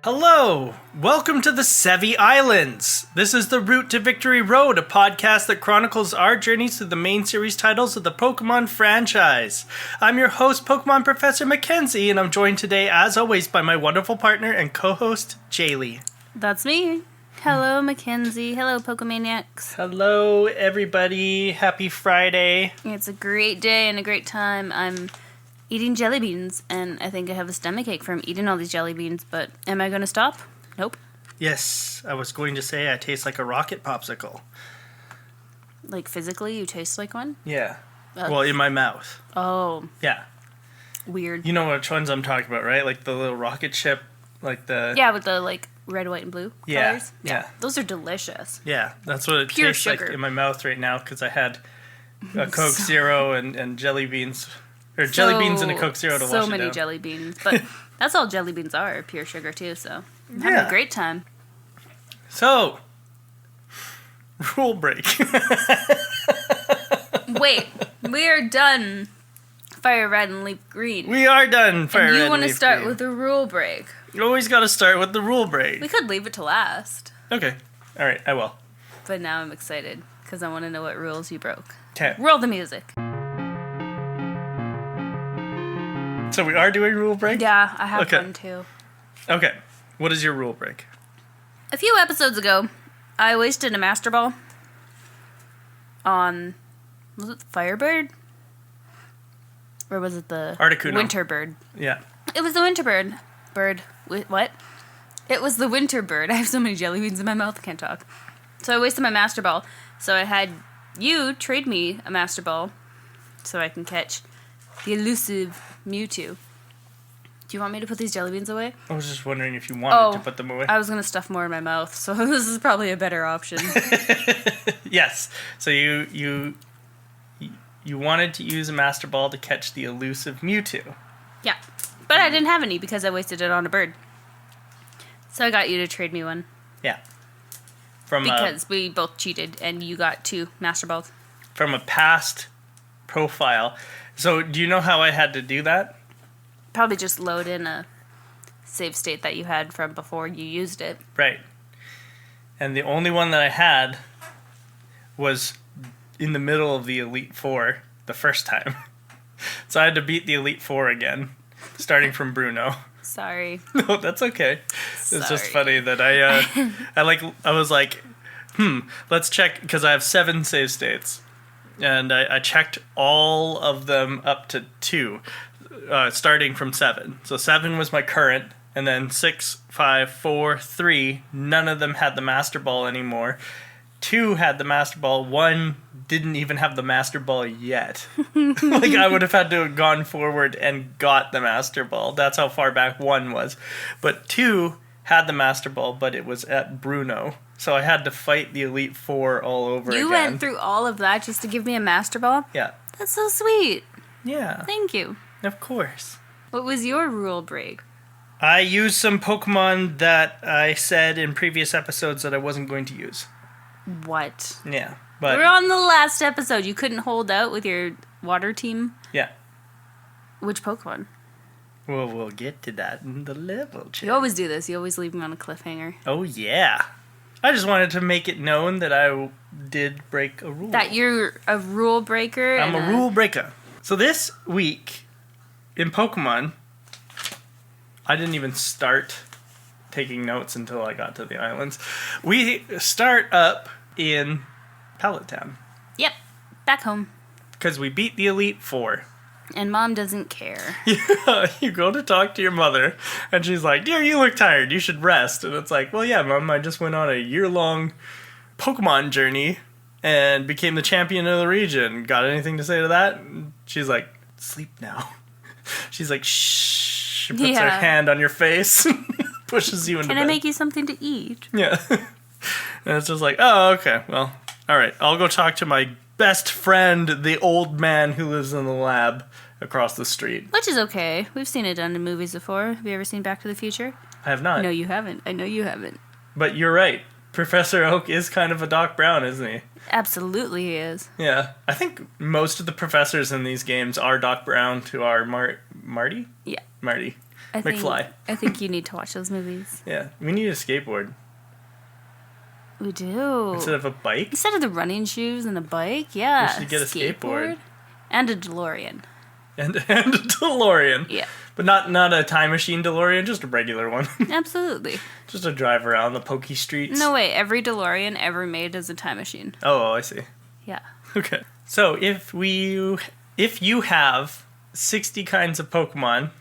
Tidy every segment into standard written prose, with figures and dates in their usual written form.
Hello! Welcome to the Sevi Islands! This is the Route to Victory Road, a podcast that chronicles our journeys through the main series titles of the Pokémon franchise. I'm your host, Pokémon Professor Mackenzie, and I'm joined today, as always, by my wonderful partner and co-host, Jaylee. That's me. Hello, Mackenzie. Hello, Pokemaniacs. Hello, everybody. Happy Friday. It's a great day and a great time. I'm eating jelly beans, and I think I have a stomachache from eating all these jelly beans, but am I going to stop? Nope. Yes, I was going to say I taste like a rocket popsicle. Like, physically, you taste like one? Yeah. Well, in my mouth. Oh. Yeah. Weird. You know which ones I'm talking about, right? Like the little rocket ship, like the... Yeah, with the, like, red, white, and blue colors. Yeah. Those are delicious. Yeah, that's what it Pure tastes sugar. like in my mouth right now, because I had a Coke Zero and jelly beans. Or jelly beans and a Coke Zero to wash it down. So many jelly beans. But that's all jelly beans are, pure sugar, too, so I'm having a great time. So, rule break. Wait, we are done FireRed and LeafGreen. We are done FireRed and LeafGreen. You want to start with a rule break. You always got to start with the rule break. We could leave it to last. Okay. All right, I will. But now I'm excited, because I want to know what rules you broke. Okay. Roll the music. So we are doing rule break? Yeah, I have one too. Okay. What is your rule break? A few episodes ago, I wasted a Master Ball on... Was it the Firebird? Or was it the... Articuno. Winter Bird? Yeah. It was the Winter Bird. What? It was the Winter Bird. I have so many jelly beans in my mouth, I can't talk. So I wasted my Master Ball. So I had you trade me a Master Ball so I can catch the elusive Mewtwo. Do you want me to put these jelly beans away? I was just wondering if you wanted to put them away. I was going to stuff more in my mouth, so this is probably a better option. Yes. So you wanted to use a Master Ball to catch the elusive Mewtwo. Yeah. But I didn't have any because I wasted it on a bird. So I got you to trade me one. Yeah. Because we both cheated and you got 2 Master Balls. From a past profile. So do you know how I had to do that? Probably just load in a save state that you had from before you used it. Right. And the only one that I had was in the middle of the Elite Four the first time. So I had to beat the Elite Four again, starting from Bruno. Sorry. No, that's okay. Sorry. It's just funny that I was like, let's check, because I have 7 save states. And I checked all of them up to 2, starting from 7. So 7 was my current, and then 6, 5, 4, 3, none of them had the Master Ball anymore. 2 had the Master Ball, 1 didn't even have the Master Ball yet. Like, I would have had to have gone forward and got the Master Ball. That's how far back 1 was. But 2 had the Master Ball, but it was at Bruno. So I had to fight the Elite Four all over again. You went through all of that just to give me a Master Ball? Yeah. That's so sweet. Yeah. Thank you. Of course. What was your rule break? I used some Pokemon that I said in previous episodes that I wasn't going to use. What? Yeah. But We're on the last episode. You couldn't hold out with your water team? Yeah. Which Pokemon? Well, we'll get to that in the level check. You always do this. You always leave me on a cliffhanger. Oh, yeah. I just wanted to make it known that I did break a rule. That you're a rule breaker? I'm a rule breaker. So this week in Pokemon, I didn't even start taking notes until I got to the islands. We start up in Pallet Town. Yep. Back home. Because we beat the Elite Four. And Mom doesn't care. Yeah, you go to talk to your mother, and she's like, "Dear, you look tired. You should rest." And it's like, "Well, yeah, Mom, I just went on a year-long Pokemon journey and became the champion of the region. Got anything to say to that?" And she's like, "Sleep now." She's like, "Shh." She puts her hand on your face, pushes you into bed. Can I make you something to eat? Yeah. And it's just like, "Oh, okay. Well, all right. I'll go talk to my best friend, the old man who lives in the lab across the street." Which is okay. We've seen it done in movies before. Have you ever seen Back to the Future? I have not. No, you haven't. I know you haven't. But you're right. Professor Oak is kind of a Doc Brown, isn't he? Absolutely he is. Yeah. I think most of the professors in these games are Doc Brown to our Marty? Yeah. Marty. McFly. I think you need to watch those movies. Yeah, we need a skateboard. We do. Instead of a bike? Instead of the running shoes and a bike, yeah. We should get a skateboard. And a DeLorean. And a DeLorean. Yeah. But not a time machine DeLorean, just a regular one. Absolutely. Just to drive around the pokey streets. No way, every DeLorean ever made is a time machine. Oh, I see. Yeah. Okay. So if you have 60 kinds of Pokemon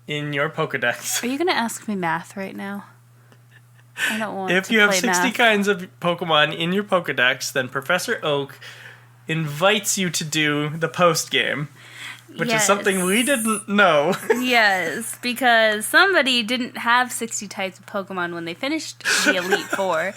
in your Pokedex. Are you going to ask me math right now? I don't want If to you have play 60 math. kinds of Pokemon in your Pokedex, then Professor Oak invites you to do the post game, which is something we didn't know. Yes, because somebody didn't have 60 types of Pokemon when they finished the Elite Four.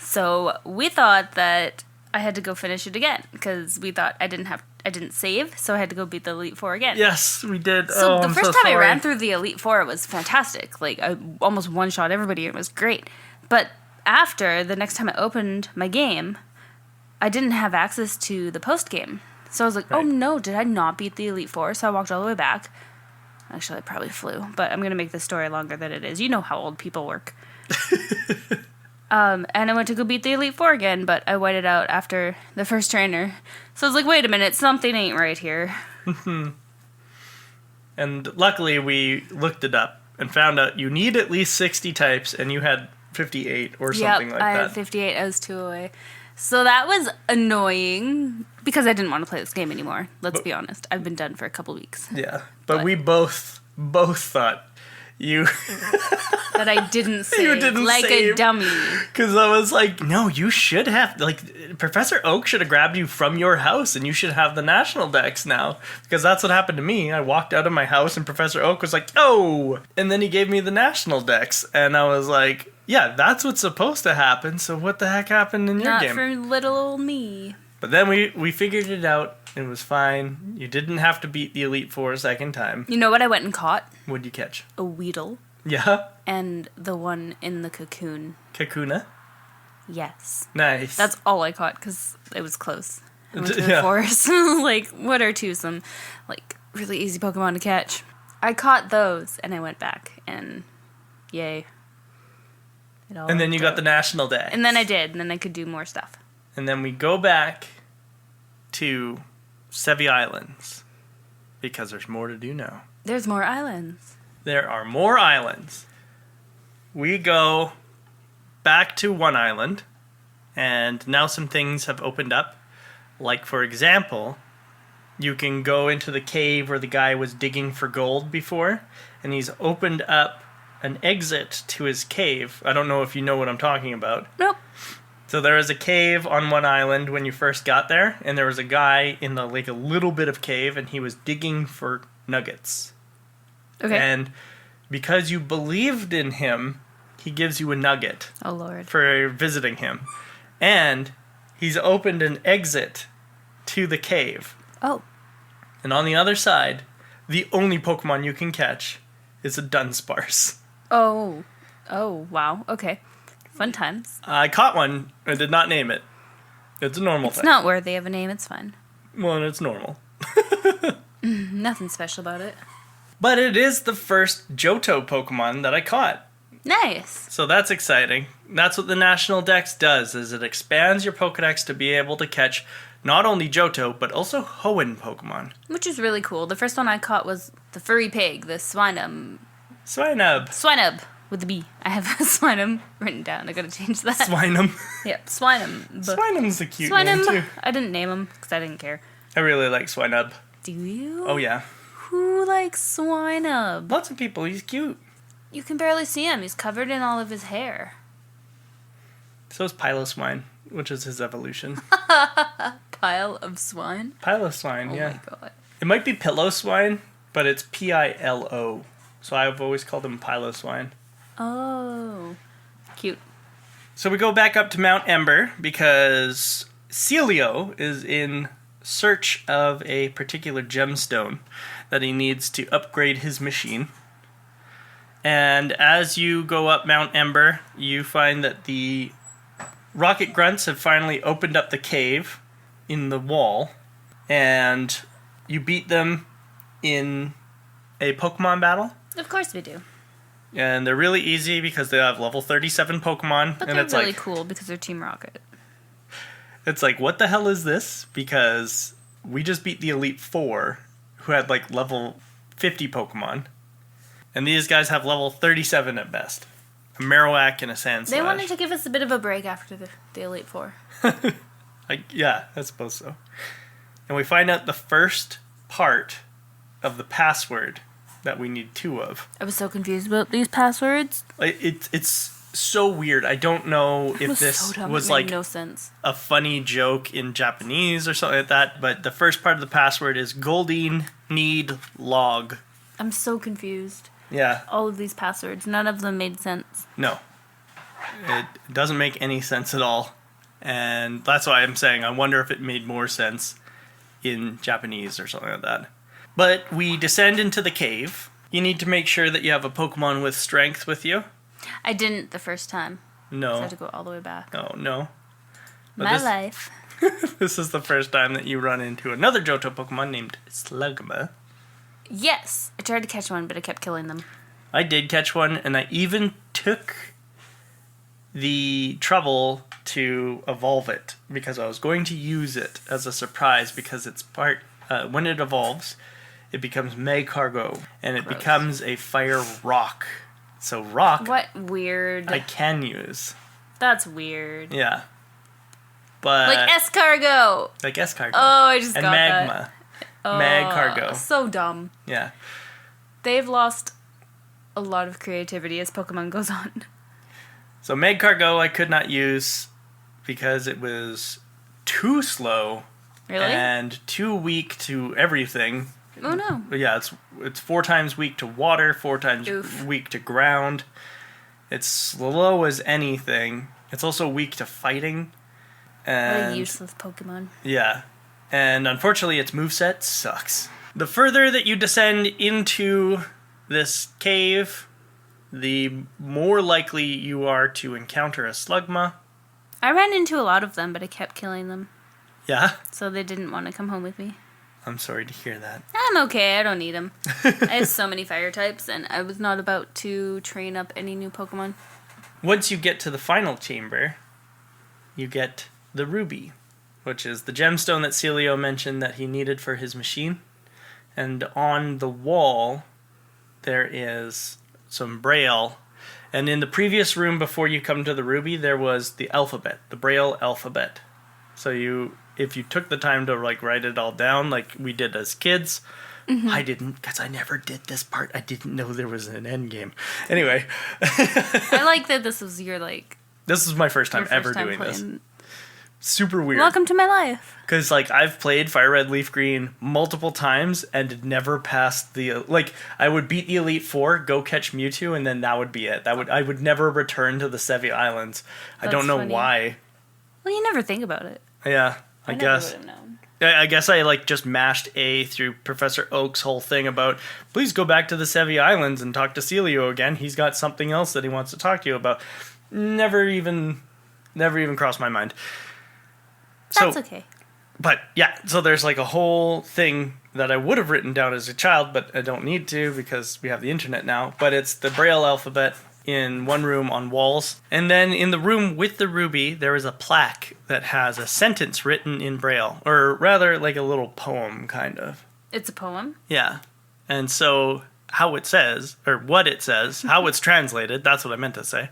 So we thought that I had to go finish it again because we thought I didn't save, so I had to go beat the Elite Four again. Yes, we did. So the I'm first so time I sorry. ran through the Elite Four, it was fantastic. Like, I almost one-shot everybody. It was great. But after, the next time I opened my game, I didn't have access to the post-game. So I was like, oh no, did I not beat the Elite Four? So I walked all the way back. Actually, I probably flew. But I'm going to make this story longer than it is. You know how old people work. And I went to go beat the Elite Four again, but I waited out after the first trainer. So I was like, wait a minute, something ain't right here. And luckily, we looked it up and found out you need at least 60 types, and you had 58 or something like I that. had 58. I was 2 away. So that was annoying because I didn't want to play this game anymore. Let's be honest. I've been done for a couple weeks. Yeah, but we both thought you That I didn't save. You didn't like save. a dummy. Because I was like, no, you should have, like, Professor Oak should have grabbed you from your house and you should have the national dex now. Because that's what happened to me. I walked out of my house and Professor Oak was like, oh! And then he gave me the national dex. And I was like, yeah, that's what's supposed to happen. So what the heck happened in your Not game? for little old me. But then we figured it out. It was fine. You didn't have to beat the Elite Four a second time. You know what I went and caught? What'd you catch? A Weedle. Yeah? And the one in the cocoon. Kakuna? Yes. Nice. That's all I caught because it was close. I went to the Yeah. forest. Like, what are some, like, really easy Pokemon to catch? I caught those and I went back and yay. It all And then you worked got out. the national dex. And then I did, and then I could do more stuff. And then we go back to Sevi Islands because there's more to do now. There's more islands. There are more islands. We go back to one island, and now some things have opened up. Like, for example, you can go into the cave where the guy was digging for gold before, and he's opened up an exit to his cave. I don't know if you know what I'm talking about. Nope. So there was a cave on one island when you first got there, and there was a guy in the, like, a little bit of cave, and he was digging for nuggets. Okay. And because you believed in him, he gives you a nugget Oh, Lord. for visiting him. And he's opened an exit to the cave. Oh. And on the other side, the only Pokemon you can catch is a Dunsparce. Oh. Oh, wow. Okay. Fun times. I caught one. I did not name it. It's a normal It's thing. not worthy of a name. It's fun. Well, it's normal. Nothing special about it. But it is the first Johto Pokemon that I caught. Nice. So that's exciting. That's what the National Dex does, is it expands your Pokedex to be able to catch not only Johto, but also Hoenn Pokemon. Which is really cool. The first one I caught was the furry pig, the Swinub. Swinub. With the B. I have Swinub written down. I gotta change that. Swinub. Yep, Swinub. Swinub's a cute name, too. I didn't name him because I didn't care. I really like Swinub. Do you? Oh, yeah. Who likes Swinub? Lots of people. He's cute. You can barely see him. He's covered in all of his hair. So is Piloswine, which is his evolution. Pile of swine? Piloswine, Oh yeah. my god. It might be Piloswine, but it's Pilo. So I've always called him Piloswine. Oh. Cute. So we go back up to Mount Ember because Celio is in search of a particular gemstone that he needs to upgrade his machine. And as you go up Mount Ember, you find that the Rocket Grunts have finally opened up the cave in the wall, and you beat them in a Pokemon battle. Of course we do. And they're really easy because they have level 37 Pokemon. But and they're it's really like, cool because they're Team Rocket. It's like, what the hell is this? Because we just beat the Elite Four, who had like level 50 Pokemon. And these guys have level 37 at best. A Marowak and a Sandslash. They wanted to give us a bit of a break after the Elite Four. Yeah, I suppose so. And we find out the first part of the password that we need 2 of. I was so confused about these passwords. It's so weird. I don't know if this so dumb. was It made like no sense. a funny joke in Japanese or something like that, but the first part of the password is Goldine Need Log. I'm so confused. Yeah. All of these passwords, none of them made sense. No. It doesn't make any sense at all. And that's why I'm saying I wonder if it made more sense in Japanese or something like that. But we descend into the cave. You need to make sure that you have a Pokemon with strength with you. I didn't the first time. No. So I had to go all the way back. Oh, no. But My life. This is the first time that you run into another Johto Pokemon named Slugma. Yes. I tried to catch one, but I kept killing them. I did catch one, and I even took the trouble to evolve it because I was going to use it as a surprise because it's part... when it evolves, it becomes Magcargo, and it Gross. becomes a fire rock. So rock, What weird. I can use. That's weird. Yeah. But... Like escargot. Like escargot. Oh, I just and got magma. that. Oh, Magcargo. so dumb. Yeah. They've lost a lot of creativity as Pokemon goes on. So Magcargo I could not use because it was too slow Really? and too weak to everything. Oh no. But yeah, it's 4 times weak to water, 4 times Oof. weak to ground. It's slow as anything. It's also weak to fighting. What And a useless Pokemon. yeah. And unfortunately its moveset sucks. The further that you descend into this cave, the more likely you are to encounter a Slugma. I ran into a lot of them, but I kept killing them. Yeah? So they didn't want to come home with me. I'm sorry to hear that. I'm okay, I don't need them. I have so many fire types, and I was not about to train up any new Pokemon. Once you get to the final chamber, you get the Ruby, which is the gemstone that Celio mentioned that he needed for his machine. And on the wall, there is some Braille. And in the previous room before you come to the Ruby, there was the alphabet, the Braille alphabet. So if you took the time to like write it all down like we did as kids, I didn't because I never did this part. I didn't know there was an end game. Anyway, I like that this was your, like... this is my first time your first ever time doing this. playing. Super weird. Welcome to my life. Because, like, I've played FireRed, LeafGreen multiple times and never passed the... Like, I would beat the Elite Four, go catch Mewtwo, and then that would be it. I would never return to the Sevi Islands. I don't That's know funny. why. Well, you never think about it. Yeah, I never guess. would have known. I guess I, like, just mashed A through Professor Oak's whole thing about, please go back to the Sevi Islands and talk to Celio again. He's got something else that he wants to talk to you about. Never even crossed my mind. That's okay. But yeah, so there's like a whole thing that I would have written down as a child, but I don't need to because we have the internet now. But it's the Braille alphabet in one room on walls. And then in the room with the Ruby, there is a plaque that has a sentence written in Braille. Or rather, like a little poem, kind of. It's a poem? Yeah. And so how it says, or what it says, how it's translated, that's what I meant to say,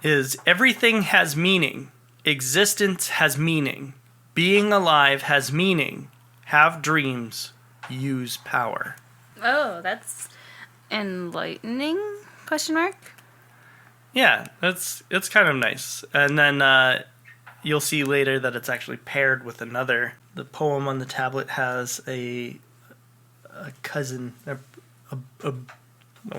is everything has meaning. Existence has meaning. Being alive has meaning. Have dreams. Use power. Oh, that's enlightening? Question mark? Yeah, it's kind of nice. And then you'll see later that it's actually paired with another. The poem on the tablet has a cousin.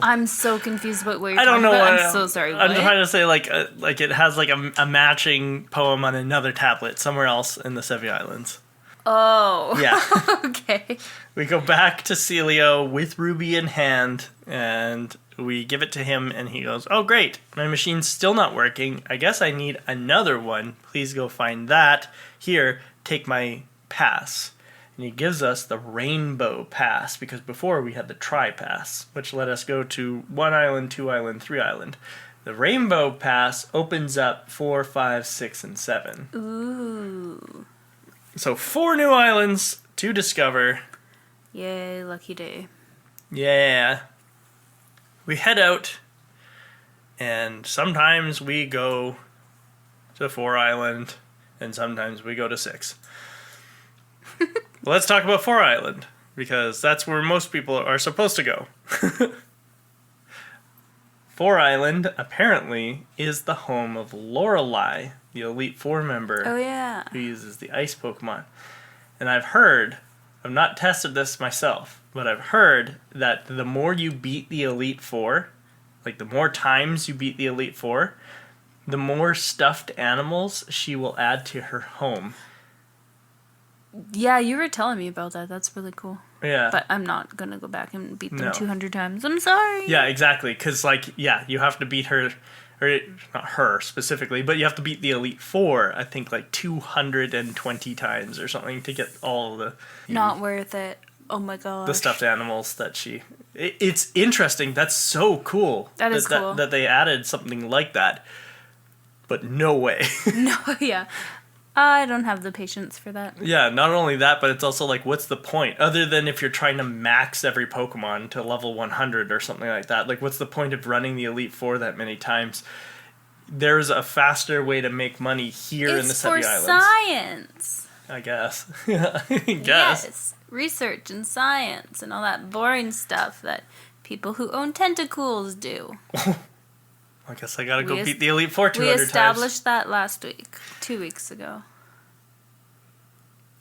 I'm so confused about what you're I don't talking know. about. What, I'm so sorry. I'm What? trying to say like it has like a matching poem on another tablet somewhere else in the Sevi Islands. Oh. Yeah. Okay. We go back to Celio with Ruby in hand, and we give it to him, and he goes, oh, great, my machine's still not working. I guess I need another one. Please go find that. Here, take my pass. and he gives us the Rainbow Pass, because before we had the Tri-Pass, which let us go to 1 island, 2 island, 3 island. The Rainbow Pass opens up 4, 5, 6, and 7. Ooh. So 4 new islands to discover. Yay, lucky day. Yeah. We head out, and sometimes we go to 4 island, and sometimes we go to 6. Let's talk about 4 island, because that's where most people are supposed to go. 4 island, apparently, is the home of Lorelei, the Elite Four member. Oh, yeah. Who uses the ice Pokemon. And I've not tested this myself, but I've heard that the more you beat the Elite Four, like the more times you beat the Elite Four, the more stuffed animals she will add to her home. Yeah, you were telling me about that. That's really cool. Yeah. But I'm not going to go back and beat them 200 times. I'm sorry. Yeah, exactly. Because, you have to beat her, or not her specifically, but you have to beat the Elite Four, I think, 220 times or something to get all the... Not worth it. Oh my god. The stuffed animals that she... It's interesting. That's so cool. That is cool. That they added something like that. But no way. No, yeah. I don't have the patience for that. Yeah, not only that, but it's also what's the point? Other than if you're trying to max every Pokemon to level 100 or something like that. What's the point of running the Elite Four that many times? There's a faster way to make money here in the Sevi Islands. It's for science. I guess. I guess. Yes. Research and science and all that boring stuff that people who own tentacles do. I guess I gotta go beat the Elite Four 200 times. We established that last week. 2 weeks ago.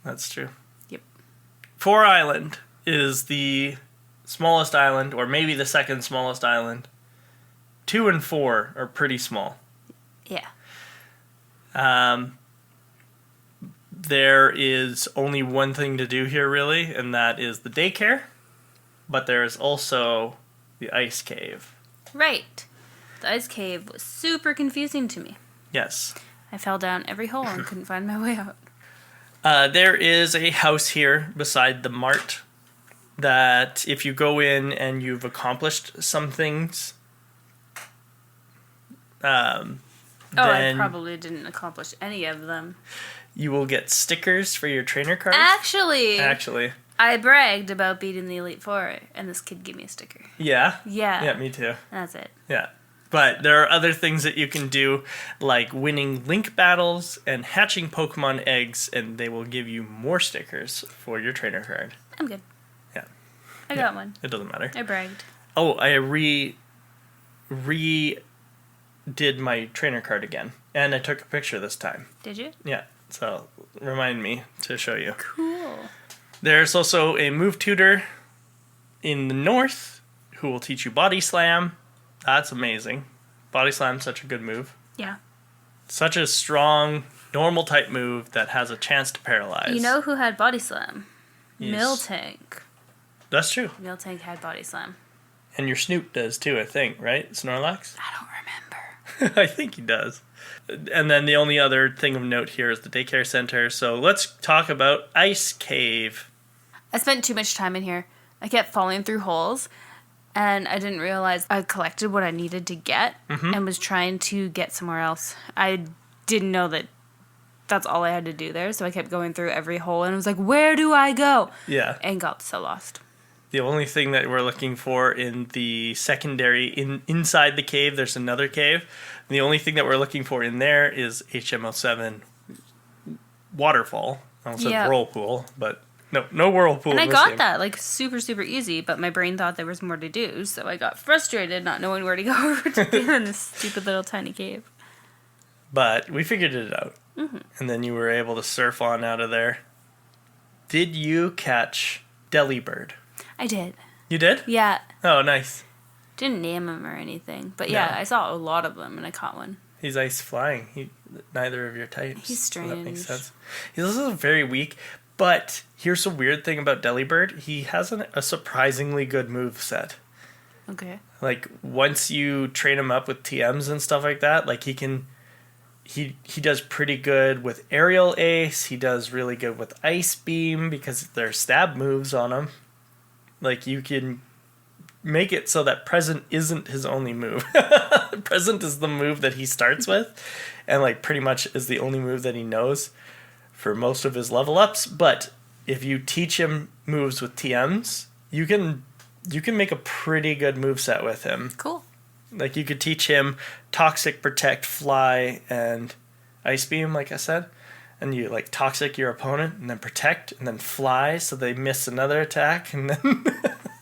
That's true. Yep. 4 Island is the smallest island, or maybe the second smallest island. 2 and 4 are pretty small. Yeah. There is only one thing to do here, really, and that is the daycare. But there is also the ice cave. Right. The ice cave was super confusing to me. Yes. I fell down every hole and couldn't find my way out. There is a house here beside the mart that if you go in and you've accomplished some things... I probably didn't accomplish any of them. You will get stickers for your trainer cards. Actually. I bragged about beating the Elite Four, and this kid gave me a sticker. Yeah? Yeah. Yeah, me too. That's it. Yeah. But there are other things that you can do, like winning link battles and hatching Pokemon eggs, and they will give you more stickers for your trainer card. I'm good. Yeah. I got one. It doesn't matter. I bragged. Oh, I did my trainer card again, and I took a picture this time. Did you? Yeah. So remind me to show you. Cool. There's also a move tutor in the north who will teach you Body Slam. That's amazing. Body Slam's such a good move. Yeah. Such a strong, normal type move that has a chance to paralyze. You know who had Body Slam? Yes. Miltank. That's true. Miltank had Body Slam. And your Snoop does too, I think, right? Snorlax? I don't remember. I think he does. And then the only other thing of note here is the daycare center. So let's talk about Ice Cave. I spent too much time in here. I kept falling through holes, and I didn't realize I collected what I needed to get and was trying to get somewhere else. I didn't know that that's all I had to do there, so I kept going through every hole, and I was like, where do I go? Yeah. And got so lost. The only thing that we're looking for in the secondary, inside the cave, there's another cave. The only thing that we're looking for in there is HM07 waterfall. I almost said whirlpool, but no whirlpool. And I got that, super, super easy, but my brain thought there was more to do, so I got frustrated not knowing where to go to be in this stupid little tiny cave. But we figured it out. Mm-hmm. And then you were able to surf on out of there. Did you catch Delibird? I did. You did? Yeah. Oh, nice. Didn't name him or anything, but yeah, I saw a lot of them and I caught one. He's ice flying. Neither of your types. He's strange. So that makes sense. He's also very weak, but here's a weird thing about Delibird. He has a surprisingly good move set. Okay. Once you train him up with TMs and stuff like that, he can he does pretty good with Aerial Ace. He does really good with Ice Beam because there's stab moves on him. Like, you can make it so that Present isn't his only move. Present is the move that he starts with, and like pretty much is the only move that he knows for most of his level ups. But if you teach him moves with TMs, you can make a pretty good moveset with him. Cool. Like, you could teach him Toxic, Protect, Fly, and Ice Beam, like I said. And you, like, Toxic your opponent, and then Protect, and then Fly, so they miss another attack, and then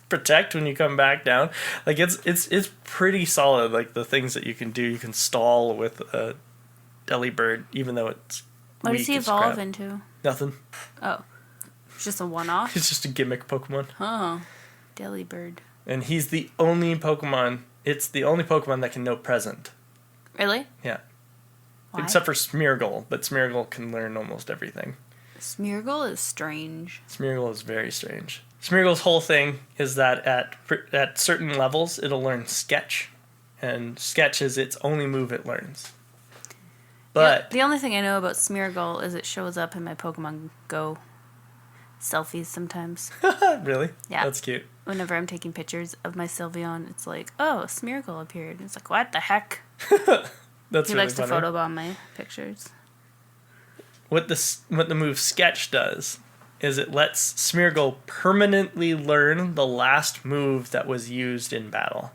Protect when you come back down. Like, it's pretty solid, like, the things that you can do. You can stall with a Delibird, even though it's What weak does he as evolve crap. into? Nothing. Oh. It's just a one-off? It's just a gimmick Pokemon. Oh. Delibird. And he's the only Pokemon... It's the only Pokemon that can know Present. Really? Yeah. Why? Except for Smeargle, but Smeargle can learn almost everything. Smeargle is strange. Smeargle is very strange. Smeargle's whole thing is that at certain levels, it'll learn Sketch. And Sketch is its only move it learns. But The only thing I know about Smeargle is it shows up in my Pokemon Go selfies sometimes. really? Yeah. That's cute. Whenever I'm taking pictures of my Sylveon, it's like, oh, Smeargle appeared. It's like, what the heck? That's He really likes to funny. photobomb my pictures. What the move Sketch does is it lets Smeargle permanently learn the last move that was used in battle.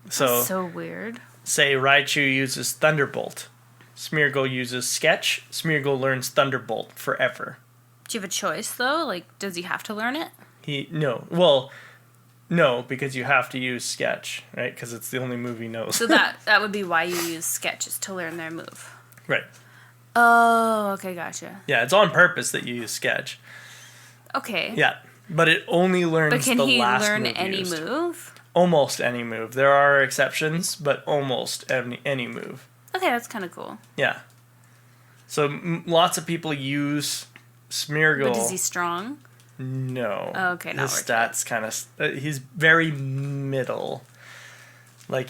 That's so weird. Say Raichu uses Thunderbolt. Smeargle uses Sketch. Smeargle learns Thunderbolt forever. Do you have a choice, though? Like, does he have to learn it? No, because you have to use Sketch, right? Because it's the only move he knows. So that would be why you use Sketches, to learn their move. Right. Oh, okay, gotcha. Yeah, it's on purpose that you use Sketch. Okay. Yeah, but it only learns But can the he last learn move any used. move? Almost any move. There are exceptions, but almost any move. Okay, that's kind of cool. Yeah. So lots of people use Smeargle. But is he strong? No. Oh, okay, not his worth stats kind of... he's very middle. Like,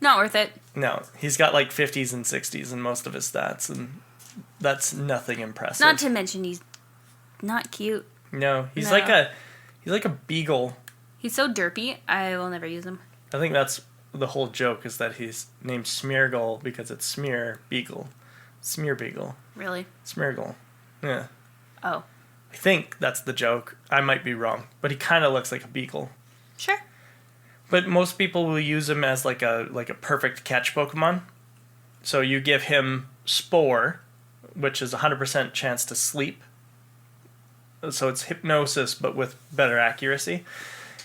Not worth it. no. He's got like 50s and 60s in most of his stats, and that's nothing impressive. Not to mention he's not cute. No, he's No. like a beagle. He's so derpy, I will never use him. I think that's the whole joke, is that he's named Smeargle because it's Smear Beagle. Smear Beagle. Really? Smeargle. Yeah. Oh. I think that's the joke. I might be wrong, but he kind of looks like a beagle. Sure. But most people will use him as like a perfect catch Pokemon. So you give him Spore, which is 100% chance to sleep. So it's Hypnosis, but with better accuracy.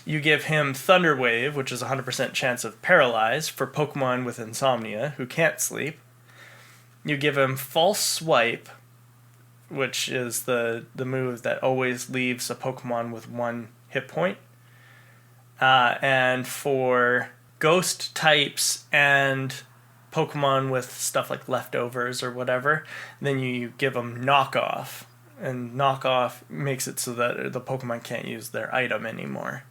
You give him Thunder Wave, which is 100% chance of Paralyze for Pokemon with insomnia who can't sleep. You give him False Swipe, which is the move that always leaves a Pokemon with 1 hit point. And for Ghost types and Pokemon with stuff like Leftovers or whatever, then you give them Knockoff. And Knockoff makes it so that the Pokemon can't use their item anymore.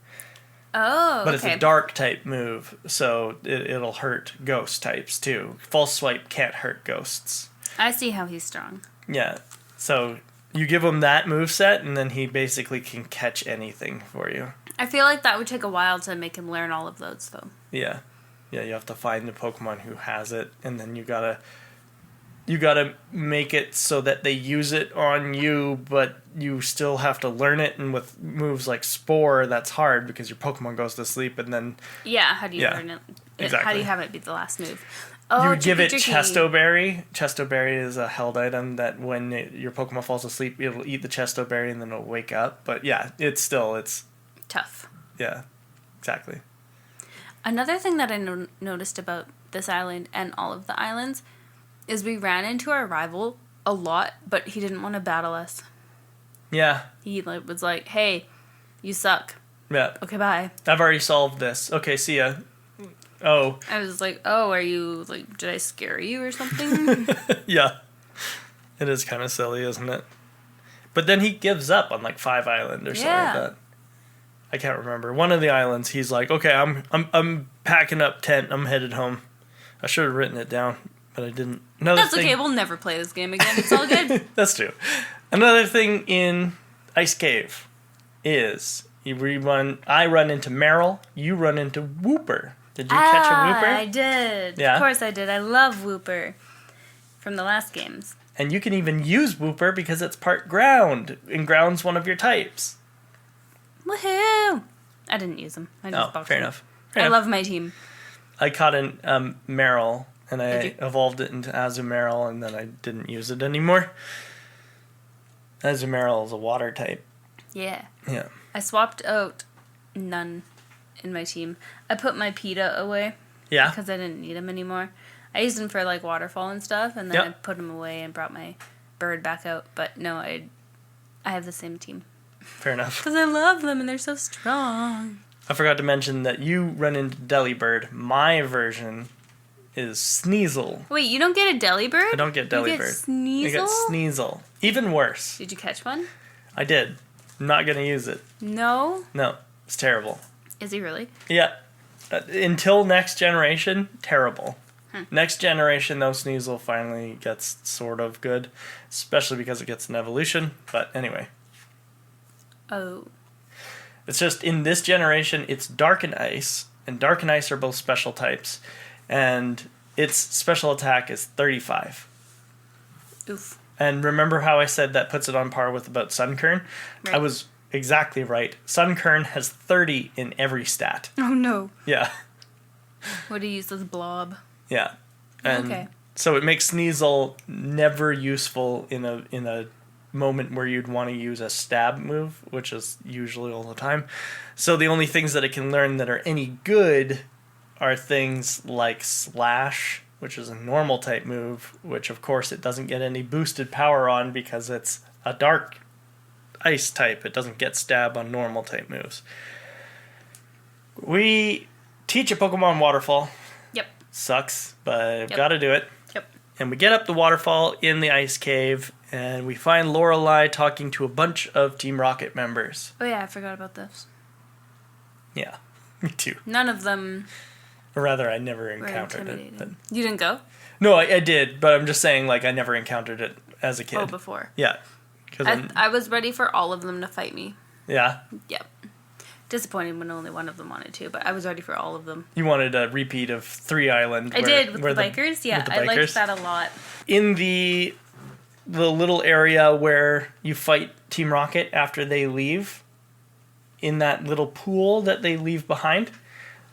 Oh, But okay. it's a dark type move, so it'll hurt ghost types too. False Swipe can't hurt ghosts. I see how he's strong. Yeah, so you give him that moveset, and then he basically can catch anything for you. I feel like that would take a while to make him learn all of those, though. Yeah, you have to find the Pokemon who has it, and then you gotta make it so that they use it on you, but you still have to learn it. And with moves like Spore, that's hard because your Pokemon goes to sleep, and then Yeah, how do you learn it? Exactly. How do you have it be the last move? Oh, you give it tricky. Chesto Berry. Chesto Berry is a held item that when your Pokemon falls asleep, it'll eat the Chesto Berry and then it'll wake up. But yeah, it's Tough. yeah, exactly. Another thing that I noticed about this island and all of the islands is we ran into our rival a lot, but he didn't want to battle us. Yeah. He was like, hey, you suck. Yeah. Okay, bye. I've already solved this. Okay, see ya. Oh. I was like, oh, are you, like, did I scare you or something? Yeah. It is kind of silly, isn't it? But then he gives up on like 5 Island or something like that. I can't remember. One of the islands, he's like, okay, I'm packing up tent. I'm headed home. I should have written it down. but I didn't. Another That's thing, okay. We'll never play this game again. It's all good. That's true. Another thing in Ice Cave is I run into Meryl, you run into Wooper. Did you catch a Wooper? I did. Yeah. Of course I did. I love Wooper from the last games. And you can even use Wooper because it's part ground, and ground's one of your types. Woohoo! I didn't use them. I just boxed fair them. enough. I love my team. I caught an Meryl, and I Did you? evolved it into Azumarill, and then I didn't use it anymore. Azumarill is a water type. Yeah. Yeah. I swapped out none in my team. I put my PETA away Yeah. because I didn't need him anymore. I used him for like waterfall and stuff, and then Yep. I put him away and brought my bird back out. But no, I have the same team Fair enough. because I love them and they're so strong. I forgot to mention that you run into Delibird. My version is Sneasel. Wait, you don't get a Delibird? I don't get You get Delibird. Sneasel? I get Sneasel. Even worse. Did you catch one? I did. I'm not going to use it. No. No. It's terrible. Is he really? Yeah. Until next generation, terrible. Next generation, though, Sneasel finally gets sort of good. Especially because it gets an evolution. But anyway. Oh. It's just in this generation, it's Dark and Ice. And Dark and Ice are both special types. And its special attack is 35. Oof. And remember how I said that puts it on par with about Sunkern? Right. I was exactly right. Sunkern has 30 in every stat. Oh no. Yeah. What do you use this blob? Yeah. And Okay. so it makes Sneasel never useful in a moment where you'd want to use a stab move, which is usually all the time. So the only things that it can learn that are any good are things like Slash, which is a normal type move, which of course it doesn't get any boosted power on because it's a dark ice type. It doesn't get stab on normal type moves. We teach a Pokemon waterfall. Yep. Sucks, but Yep. gotta do it. Yep. And we get up the waterfall in the ice cave, and we find Lorelei talking to a bunch of Team Rocket members. Oh yeah, I forgot about this. Yeah, me too. None of them Or rather, I never were encountered it. intimidated. But... You didn't go? No, I did, but I'm just saying, like, I never encountered it as a kid. Oh, before. Yeah. 'Cause I was ready for all of them to fight me. yeah. Yep. Disappointed when only one of them wanted to, but I was ready for all of them. You wanted a repeat of 3 Island. I did with the bikers. Yeah, with the I liked bikers. that a lot. In the little area where you fight Team Rocket after they leave, in that little pool that they leave behind,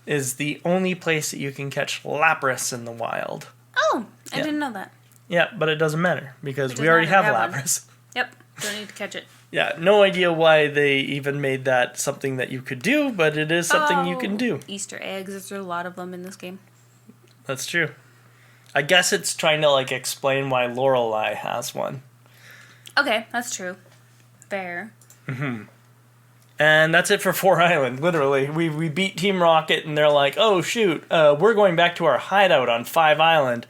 is the only place that you can catch Lapras in the wild. Oh, I Yeah. didn't know that. Yeah, but it doesn't matter because It we does already not have have one. Lapras. Yep, don't need to catch it. Yeah, no idea why they even made that something that you could do, but it is something you can do. Easter eggs, there's a lot of them in this game. That's true. I guess it's trying to like explain why Lorelei has one. Okay, that's true. Fair. And that's it for 4 Island, literally. We beat Team Rocket, and they're like, oh, shoot, we're going back to our hideout on 5 Island.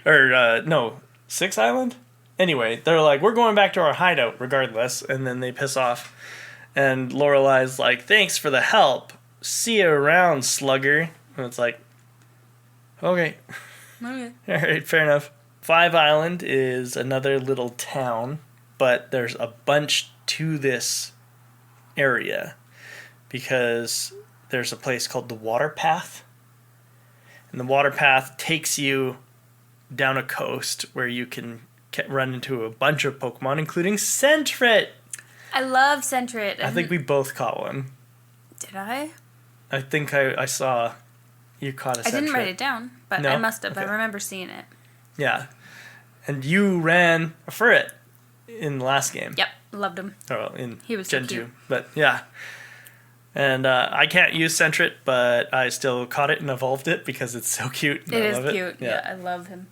Or, no, 6 Island? Anyway, they're like, we're going back to our hideout regardless, and then they piss off. And Lorelei's like, thanks for the help. See you around, slugger. And it's like, okay. Okay. All right, fair enough. 5 Island is another little town, but there's a bunch to this area because there's a place called the Water Path. And the Water Path takes you down a coast where you can run into a bunch of Pokemon, including Sentret. I love Sentret. I think we both caught one. Did I? I think I saw you caught a Sentret. I didn't write it down, but No? I must have. Okay. I remember seeing it. Yeah. And you ran a Furret in the last game. Yep, loved him. Oh, in He was so Gen 2. cute. But yeah. And I can't use Sentret, but I still caught it and evolved it because it's so cute. And It I is love cute. Yeah, I love him.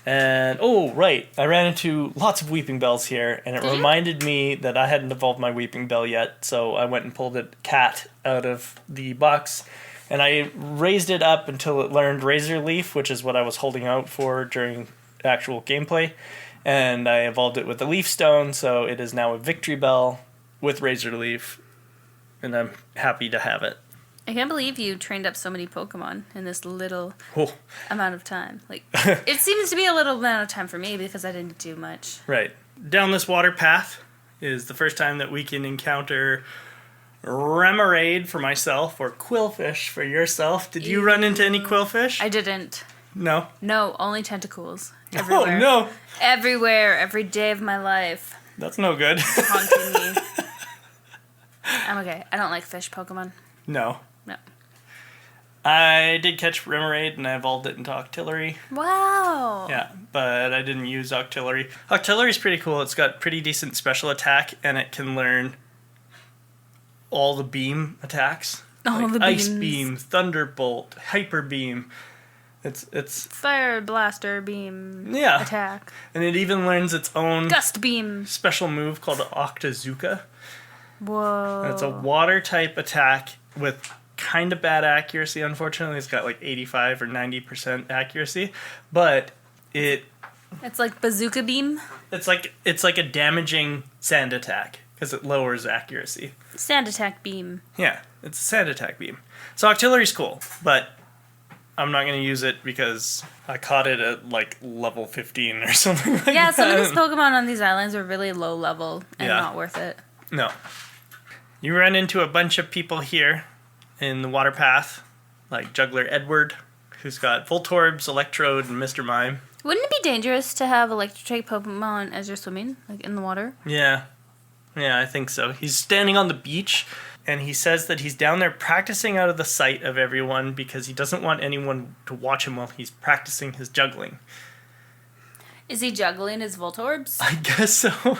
And, oh, right. I ran into lots of Weeping Bells here, and it Did you? reminded me that I hadn't evolved my Weeping Bell yet, so I went and pulled a cat out of the box, and I raised it up until it learned Razor Leaf, which is what I was holding out for during actual gameplay, and I evolved it with the Leaf Stone, so it is now a Victory Bell with Razor Leaf, and I'm happy to have it. I can't believe you trained up so many Pokemon in this little Oh. amount of time. Like, it seems to be a little amount of time for me because I didn't do much. Right. Down this water path is the first time that we can encounter Remoraid for myself or Quillfish for yourself. Did you run into any Quillfish? I didn't. No. No, only tentacles. Everywhere. Oh, no. Everywhere, every day of my life. That's no good. Haunting me. I'm okay. I don't like fish Pokemon. No. No. I did catch Remoraid and I evolved it into Octillery. Wow. Yeah, but I didn't use Octillery. Octillery's pretty cool. It's got pretty decent special attack and it can learn all the beam attacks. All the Ice beams. Beam, Thunderbolt, Hyper Beam. It's Fire Blaster Beam Yeah. attack. And it even learns its own Gust Beam. special move called Octazooka. Whoa. And it's a water type attack with kind of bad accuracy. Unfortunately, it's got like 85 or 90% accuracy, but It's like Bazooka Beam. it's like a damaging sand attack because it lowers accuracy. Sand Attack Beam. Yeah, it's a sand attack beam. So Octillery's cool, but I'm not going to use it because I caught it at like level 15 or something like that. Yeah, some of these Pokemon on these islands are really low level and Yeah. not worth it. No. You run into a bunch of people here in the water path, like Juggler Edward, who's got Voltorbs, Electrode, and Mr. Mime. Wouldn't it be dangerous to have electric Pokemon as you're swimming, like in the water? Yeah. Yeah, I think so. He's standing on the beach, and he says that he's down there practicing out of the sight of everyone because he doesn't want anyone to watch him while he's practicing his juggling. Is he juggling his Voltorbs? I guess so.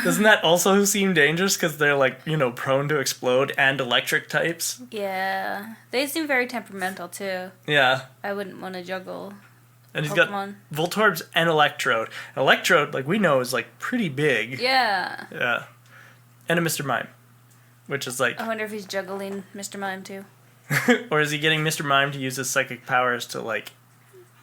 Doesn't that also seem dangerous because they're like, prone to explode and electric types? Yeah. They seem very temperamental too. Yeah. I wouldn't want to juggle And he's Pokemon. got Voltorbs and Electrode. Electrode, like we know, is like pretty big. Yeah. Yeah. And a Mr. Mime, which is like... I wonder if he's juggling Mr. Mime too. Or is he getting Mr. Mime to use his psychic powers to like...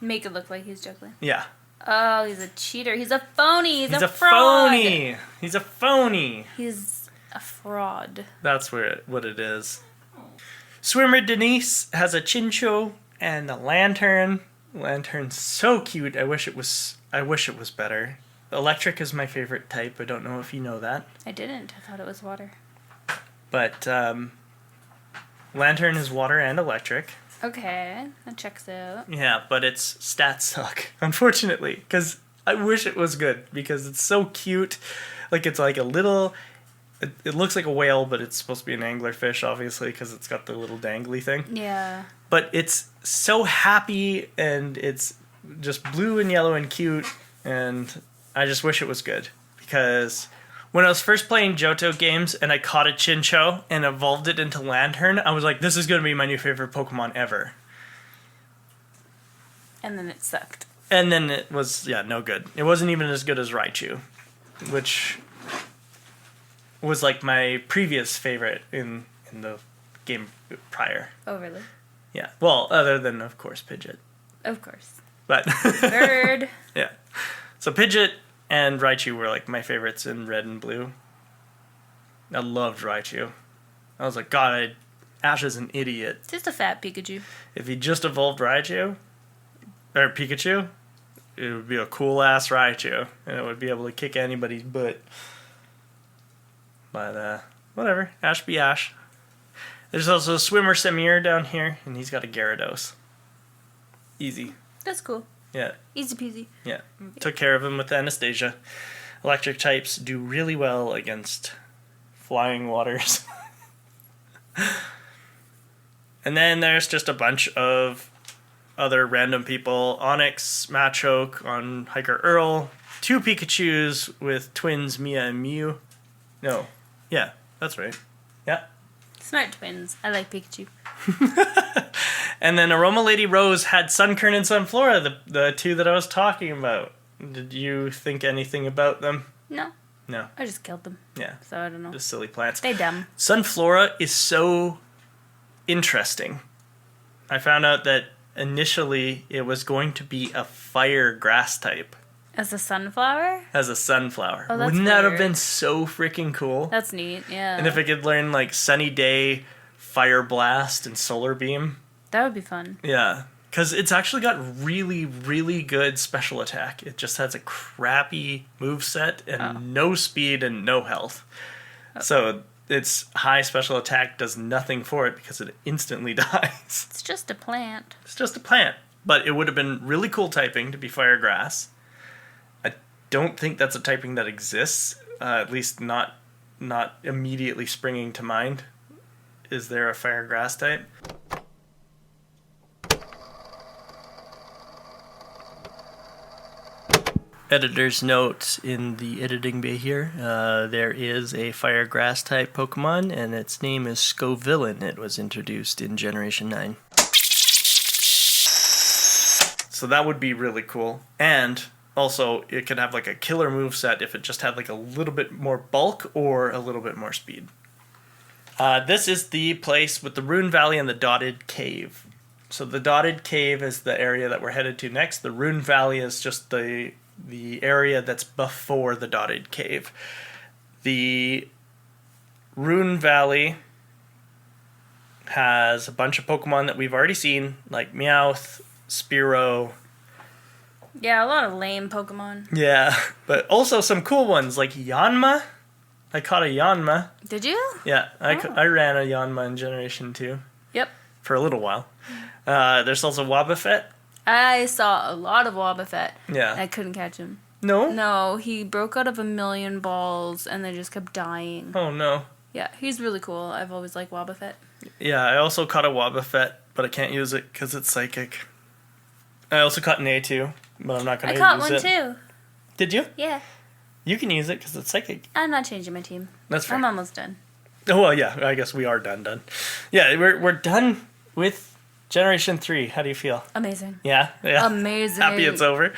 Make it look like he's juggling. Yeah. Oh, he's a cheater. He's a phony. He's a fraud. phony. He's a phony. He's a fraud. That's what it is. Swimmer Denise has a Chinchou and a Lantern. Lantern's so cute. I wish it was better. Electric is my favorite type. I don't know if you know that. I didn't. I thought it was water. But Lantern is water and electric. Okay, that checks out. Yeah, but its stats suck, unfortunately, because I wish it was good, because it's so cute. Like, it's like a little... It looks like a whale, but it's supposed to be an anglerfish, obviously, because it's got the little dangly thing. Yeah. But it's so happy, and it's just blue and yellow and cute, and I just wish it was good. Because when I was first playing Johto games, and I caught a Chinchou and evolved it into Lantern, I was like, this is going to be my new favorite Pokemon ever. And then it sucked. And then it was, no good. It wasn't even as good as Raichu, which was like my previous favorite in the game prior. Oh, really? Yeah. Well, other than, of course, Pidgeot. Of course. But Bird. yeah. So Pidgeot and Raichu were like my favorites in Red and Blue. I loved Raichu. I was like, God, Ash is an idiot. Just a fat Pikachu. If he just evolved Raichu, or Pikachu, it would be a cool-ass Raichu, and it would be able to kick anybody's butt. But, whatever. Ash be Ash. There's also Swimmer Samir down here, and he's got a Gyarados. Easy. That's cool. Yeah. Easy peasy. Yeah. Took care of him with Anastasia. Electric types do really well against flying waters. And then there's just a bunch of other random people. Onyx, Machoke on Hiker Earl. 2 Pikachus with twins Mia and Mew. No. Yeah, that's right. Yeah. Smart twins. I like Pikachu. And then Aroma Lady Rose had Sunkern and Sunflora, the 2 that I was talking about. Did you think anything about them? No. No. I just killed them. Yeah. So I don't know. Just silly plants. They dumb. Sunflora is so interesting. I found out that initially it was going to be a fire grass type. As a sunflower? As a sunflower. Oh, that's Wouldn't that have weird. been so freaking cool? That's neat, yeah. And if it could learn like Sunny Day, Fire Blast and Solar Beam. That would be fun. Yeah, because it's actually got really, really good special attack. It just has a crappy moveset and no speed and no health. So its high special attack does nothing for it because it instantly dies. It's just a plant. It's just a plant. But it would have been really cool typing to be Fire Grass. I don't think that's a typing that exists, at least not immediately springing to mind. Is there a Fire Grass type? Editor's note in the editing bay here. There is a Fire Grass type Pokemon, and its name is Scovillain. It was introduced in Generation 9. So that would be really cool. And also, it could have like a killer moveset if it just had like a little bit more bulk or a little bit more speed. This is the place with the Rune Valley and the Dotted Cave. So the Dotted Cave is the area that we're headed to next. The Rune Valley is just the area that's before the Dotted Cave. The Rune Valley has a bunch of Pokemon that we've already seen, like Meowth, Spearow. Yeah, a lot of lame Pokemon. Yeah, but also some cool ones, like Yanma. I caught a Yanma. Did you? Yeah, I ran a Yanma in Generation 2. Yep. For a little while. There's also Wobbuffet. I saw a lot of Wobbuffet. Yeah. I couldn't catch him. No? No, he broke out of a million balls and they just kept dying. Oh, no. Yeah, he's really cool. I've always liked Wobbuffet. Yeah, I also caught a Wobbuffet, but I can't use it because it's psychic. I also caught an A2, but I'm not going to use it. I caught one too. Did you? Yeah. You can use it because it's psychic. I'm not changing my team. That's fair. I'm almost done. Oh, well, yeah, I guess we are done. Yeah, we're done with Generation 3. How do you feel? Amazing. Yeah? Amazing. Happy it's over?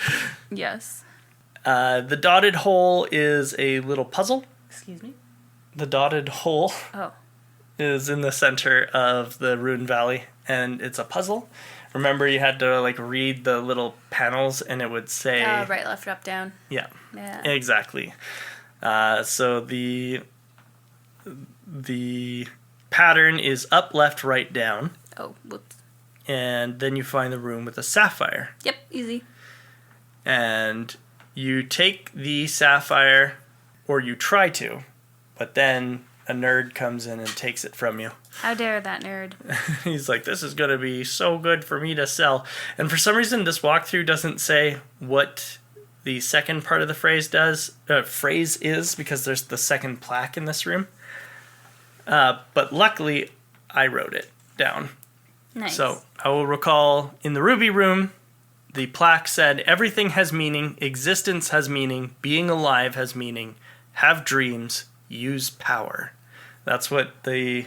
Yes. The dotted hole is a little puzzle. Excuse me? The dotted hole is in the center of the Rune Valley, and it's a puzzle. Remember, you had to like read the little panels, and it would say... right, left, up, down. Yeah. Yeah. Exactly. So the pattern is up, left, right, down. Oh, whoops. And then you find the room with a sapphire. Yep, easy. And you take the sapphire, or you try to, but then a nerd comes in and takes it from you. How dare that nerd? He's like, this is going to be so good for me to sell. And for some reason, this walkthrough doesn't say what the second part of the phrase is, because there's the second plaque in this room. But luckily, I wrote it down. Nice. So I will recall in the Ruby room, the plaque said, everything has meaning, existence has meaning, being alive has meaning, have dreams, use power. That's what the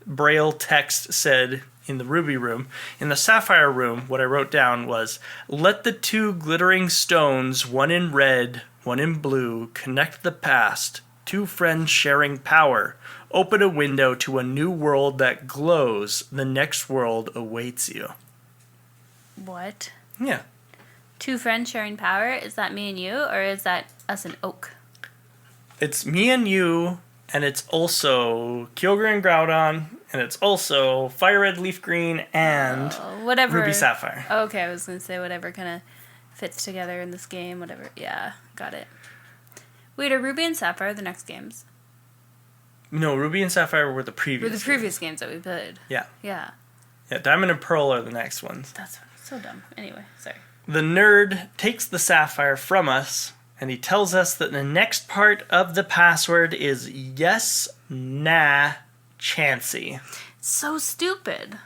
Braille text said in the Ruby room. In the Sapphire room, what I wrote down was, let the two glittering stones, one in red, one in blue, connect the past, two friends sharing power. Open a window to a new world that glows. The next world awaits you. What? Yeah. Two friends sharing power? Is that me and you, or is that us and Oak? It's me and you, and it's also Kyogre and Groudon, and it's also FireRed, LeafGreen, and whatever. Ruby Sapphire. Okay, I was going to say whatever kind of fits together in this game, whatever. Yeah, got it. Wait, are Ruby and Sapphire the next games? No, Ruby and Sapphire were the previous. Were the previous games that we played. Yeah. Yeah. Yeah, Diamond and Pearl are the next ones. That's so dumb. Anyway, sorry. The nerd takes the sapphire from us, and he tells us that the next part of the password is yes, nah, chancy. So stupid.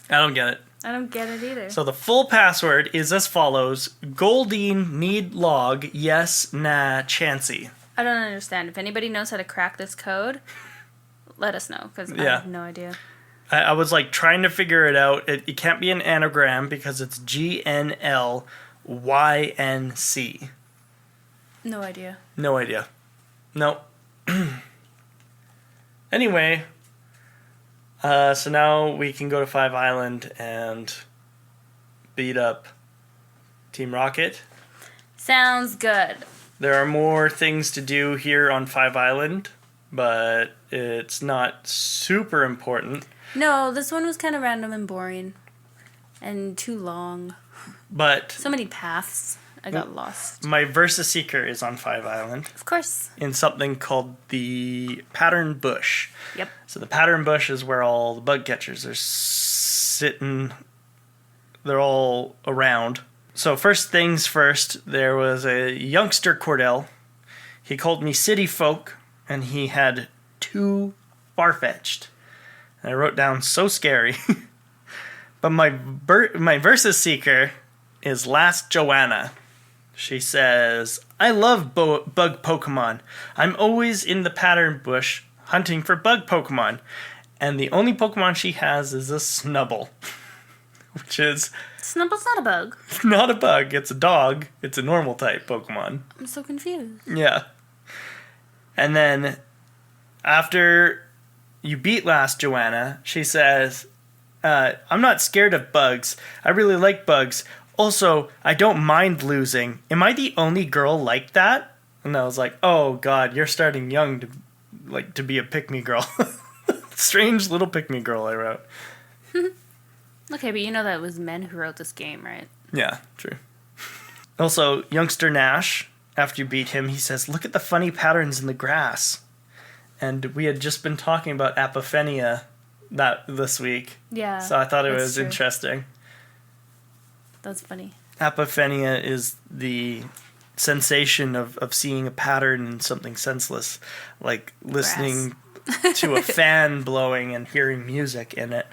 I don't get it. I don't get it either. So the full password is as follows: Goldine need log yes, nah, chancy. I don't understand. If anybody knows how to crack this code, let us know, because I have no idea. I was like trying to figure it out. It can't be an anagram because it's GNLYNC. No idea. No idea. No. Anyway, so now we can go to Five Island and beat up Team Rocket. Sounds good. There are more things to do here on Five Island, but it's not super important. No, this one was kind of random and boring. And too long. But so many paths. I got lost. My Versa Seeker is on 5 Island. Of course. In something called the Pattern Bush. Yep. So the Pattern Bush is where all the bug catchers are sitting. They're all around. So first things first, there was a youngster Cordell. He called me City Folk, and he had 2 Farfetch'd. And I wrote down so scary. But my Versa Seeker is Last Joanna. She says, I love bug Pokemon. I'm always in the Pattern Bush hunting for bug Pokemon. And the only Pokemon she has is a Snubble. Which is... Snubble's not a bug. Not a bug. It's a dog. It's a normal type Pokemon. I'm so confused. Yeah. And then after you beat Last Joanna, she says, I'm not scared of bugs. I really like bugs. Also, I don't mind losing. Am I the only girl like that? And I was like, oh god, you're starting young to be a pick-me girl. Strange little pick-me girl, I wrote. Okay, but you know that it was men who wrote this game, right? Yeah, true. Also, youngster Nash, after you beat him, he says, look at the funny patterns in the grass. And we had just been talking about apophenia this week. Yeah. So I thought it was true. interesting. That's funny. Apophenia is the sensation of seeing a pattern in something senseless, like listening to a fan blowing and hearing music in it.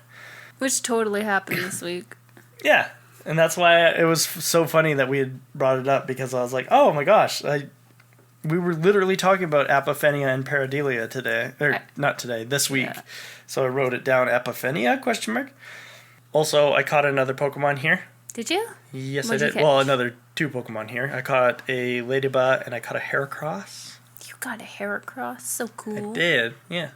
Which totally happened this week. Yeah, and that's why it was so funny that we had brought it up, because I was like, oh my gosh, we were literally talking about apophenia and pareidolia today, or not today, this week. Yeah. So I wrote it down, apophenia, ? Also, I caught another Pokemon here. Did you? Yes, I did. Well, another 2 Pokemon here. I caught a Ladybug and I caught a Heracross. You got a Heracross? So cool. I did, yeah.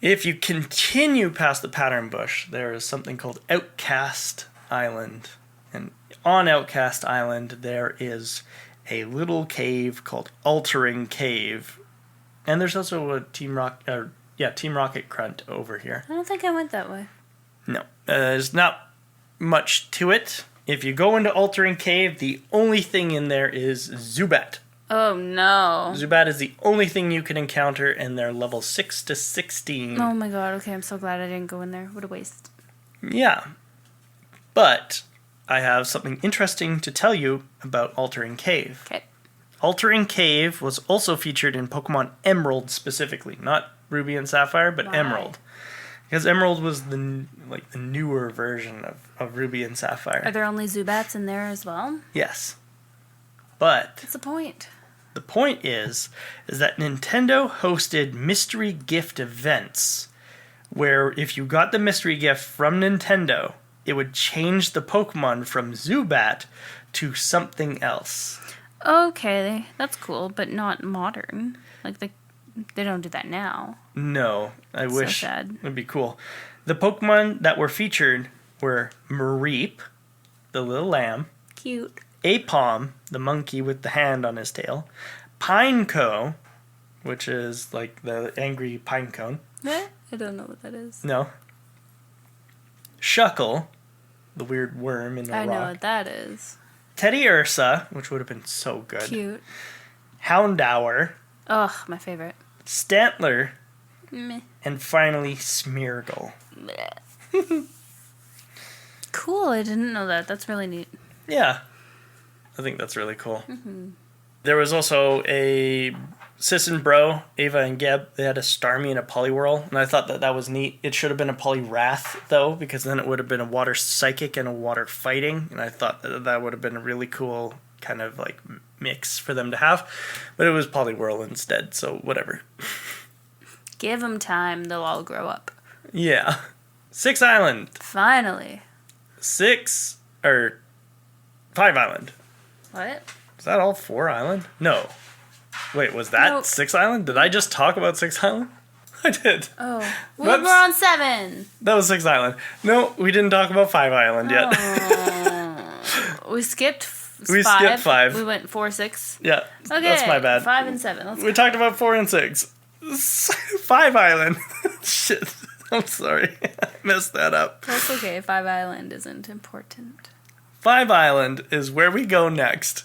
If you continue past the Pattern Bush, there is something called Outcast Island. And on Outcast Island, there is a little cave called Altering Cave. And there's also a Team Rocket Grunt over here. I don't think I went that way. No. There's not much to it. If you go into Altering Cave, the only thing in there is Zubat. Oh no. Zubat is the only thing you can encounter, and they're level 6 to 16. Oh my god, okay, I'm so glad I didn't go in there. What a waste. Yeah. But I have something interesting to tell you about Altering Cave. Okay. Altering Cave was also featured in Pokemon Emerald specifically. Not Ruby and Sapphire, but Emerald. Because Emerald was the newer version of Ruby and Sapphire. Are there only Zubats in there as well? Yes. But... what's the point? The point is that Nintendo hosted mystery gift events where if you got the mystery gift from Nintendo, it would change the Pokemon from Zubat to something else. Okay, that's cool, but not modern. Like, they don't do that now. No, I wish. So sad. It would be cool. The Pokemon that were featured were Mareep, the little lamb. Cute. Apom, the monkey with the hand on his tail. Pineco, which is like the angry pine cone. I don't know what that is. No. Shuckle, the weird worm in the rock. I know what that is. Teddy Ursa, which would have been so good. Cute. Houndour. Ugh, my favorite. Stantler. Meh. And finally, Smeargle. Cool, I didn't know that. That's really neat. Yeah. I think that's really cool. Mm-hmm. There was also a Sis and Bro, Ava and Geb. They had a Starmie and a Poliwhirl, and I thought that was neat. It should have been a Poliwrath, though, because then it would have been a Water Psychic and a Water Fighting, and I thought that would have been a really cool kind of like mix for them to have. But it was Poliwhirl instead, so whatever. Give them time, they'll all grow up. Yeah. 6 Island. Finally. 5 Island. What? Was that all 4 Island? No. Wait, was that 6 Island? Did I just talk about 6 Island? I did. Oh. We're on 7. That was 6 Island. No, we didn't talk about 5 Island yet. We skipped We skipped 5. We went 4, 6. Yeah, Okay, that's my bad. 5 and 7. Let's We talked about 4 and 6. 5 Island. Shit. I'm sorry. I messed that up. That's okay. 5 Island isn't important. 5 Island is where we go next.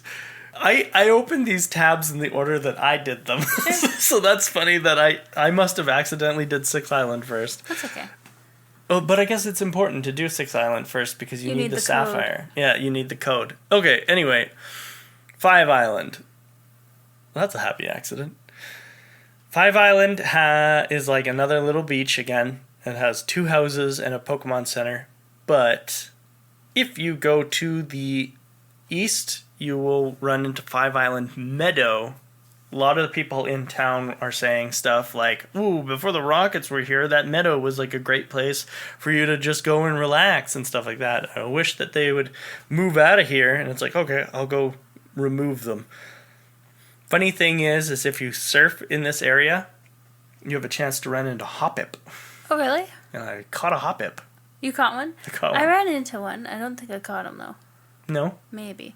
I opened these tabs in the order that I did them. So that's funny that I must have accidentally did 6 Island first. That's okay. Oh, but I guess it's important to do 6 Island first because you need the sapphire. Code. Yeah, you need the code. Okay, anyway. 5 Island. Well, that's a happy accident. 5 Island is like another little beach again. It has 2 houses and a Pokemon Center. But if you go to the east, you will run into 5 Island Meadow. A lot of the people in town are saying stuff like, ooh, before the Rockets were here, that meadow was like a great place for you to just go and relax and stuff like that. I wish that they would move out of here. And it's like, okay, I'll go remove them. Funny thing is if you surf in this area, you have a chance to run into Hoppip. Oh, really? And I caught a Hoppip. You caught one? I caught one. I ran into one. I don't think I caught him, though. No? Maybe.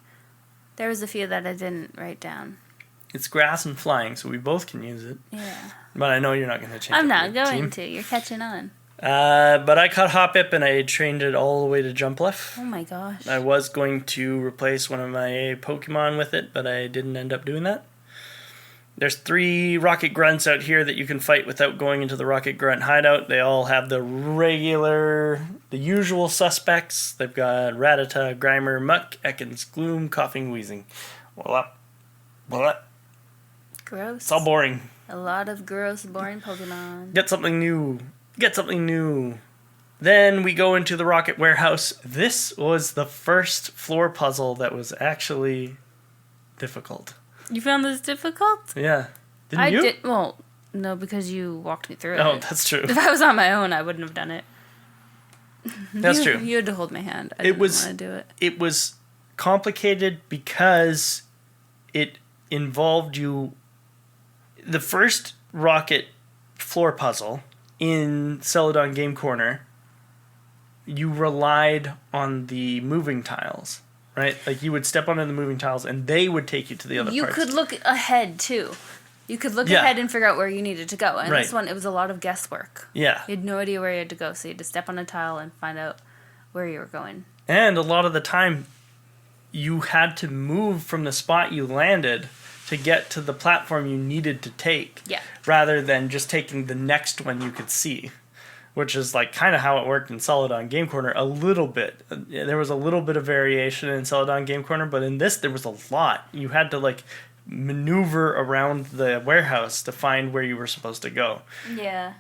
There was a few that I didn't write down. It's grass and flying, so we both can use it. Yeah. But I know you're not going to change I'm it not going to. You're catching on. But I caught Hoppip and I trained it all the way to Jumpluff. Oh my gosh. I was going to replace one of my Pokemon with it, but I didn't end up doing that. There's 3 Rocket Grunts out here that you can fight without going into the Rocket Grunt hideout. They all have the usual suspects. They've got Rattata, Grimer, Muck, Ekans, Gloom, Coughing, Wheezing. Blah, blah. Gross. It's all boring. A lot of gross, boring Pokemon. Get something new. Get something new. Then we go into the Rocket Warehouse. This was the first floor puzzle that was actually difficult. You found this difficult? Yeah. Didn't you? I did. Well, no, because you walked me through it. Oh, that's true. If I was on my own, I wouldn't have done it. That's true. You had to hold my hand. I didn't want to do it. It was complicated because it involved you. The first Rocket floor puzzle in Celadon Game Corner, you relied on the moving tiles, right? Like you would step onto the moving tiles and they would take you to the other parts. You could look ahead too. You could look ahead and figure out where you needed to go. And this one, it was a lot of guesswork. Yeah. You had no idea where you had to go, so you had to step on a tile and find out where you were going. And a lot of the time, you had to move from the spot you landed to get to the platform you needed to take. Yeah. Rather than just taking the next one you could see. Which is like kind of how it worked in Celadon Game Corner a little bit. There was a little bit of variation in Celadon Game Corner, but in this there was a lot. You had to like maneuver around the warehouse to find where you were supposed to go. Yeah.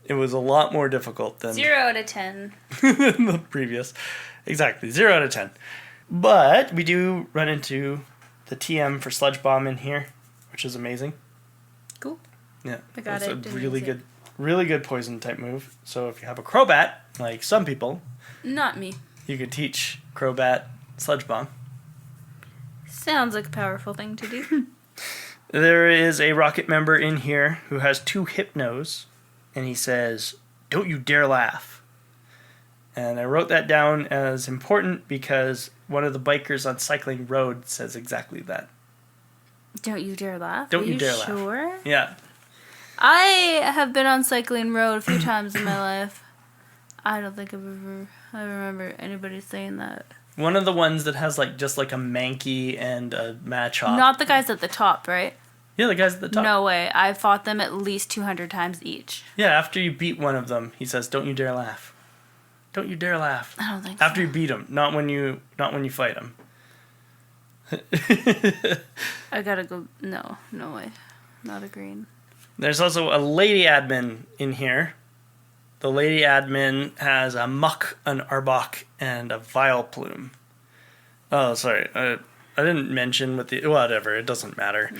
It was a lot more difficult than 0 out of 10. the previous. Exactly, 0 out of 10. But we do run into the TM for Sludge Bomb in here, which is amazing. Cool. Yeah. I got it. It's a really good poison type move. So if you have a Crobat, like some people, not me, you could teach Crobat Sludge Bomb. Sounds like a powerful thing to do. There is a Rocket member in here who has 2 Hypnos, and he says, "Don't you dare laugh." And I wrote that down as important because one of the bikers on Cycling Road says exactly that. Don't you dare laugh? Don't you dare sure? Laugh. Yeah. I have been on Cycling Road a few times in my life. I don't think I remember anybody saying that. One of the ones that has like just like a Mankey and a Machop. Not the guys at the top, right? Yeah, the guys at the top. No way. I fought them at least 200 times each. Yeah, after you beat one of them, he says, "Don't you dare laugh." Don't you dare laugh. I don't think after you beat him, not when you fight him. I gotta go. No way. Not agreeing. There's also a lady admin in here. The lady admin has a Muck, an Arbok, and a Vileplume. Oh, sorry. I didn't mention with the... Whatever, it doesn't matter.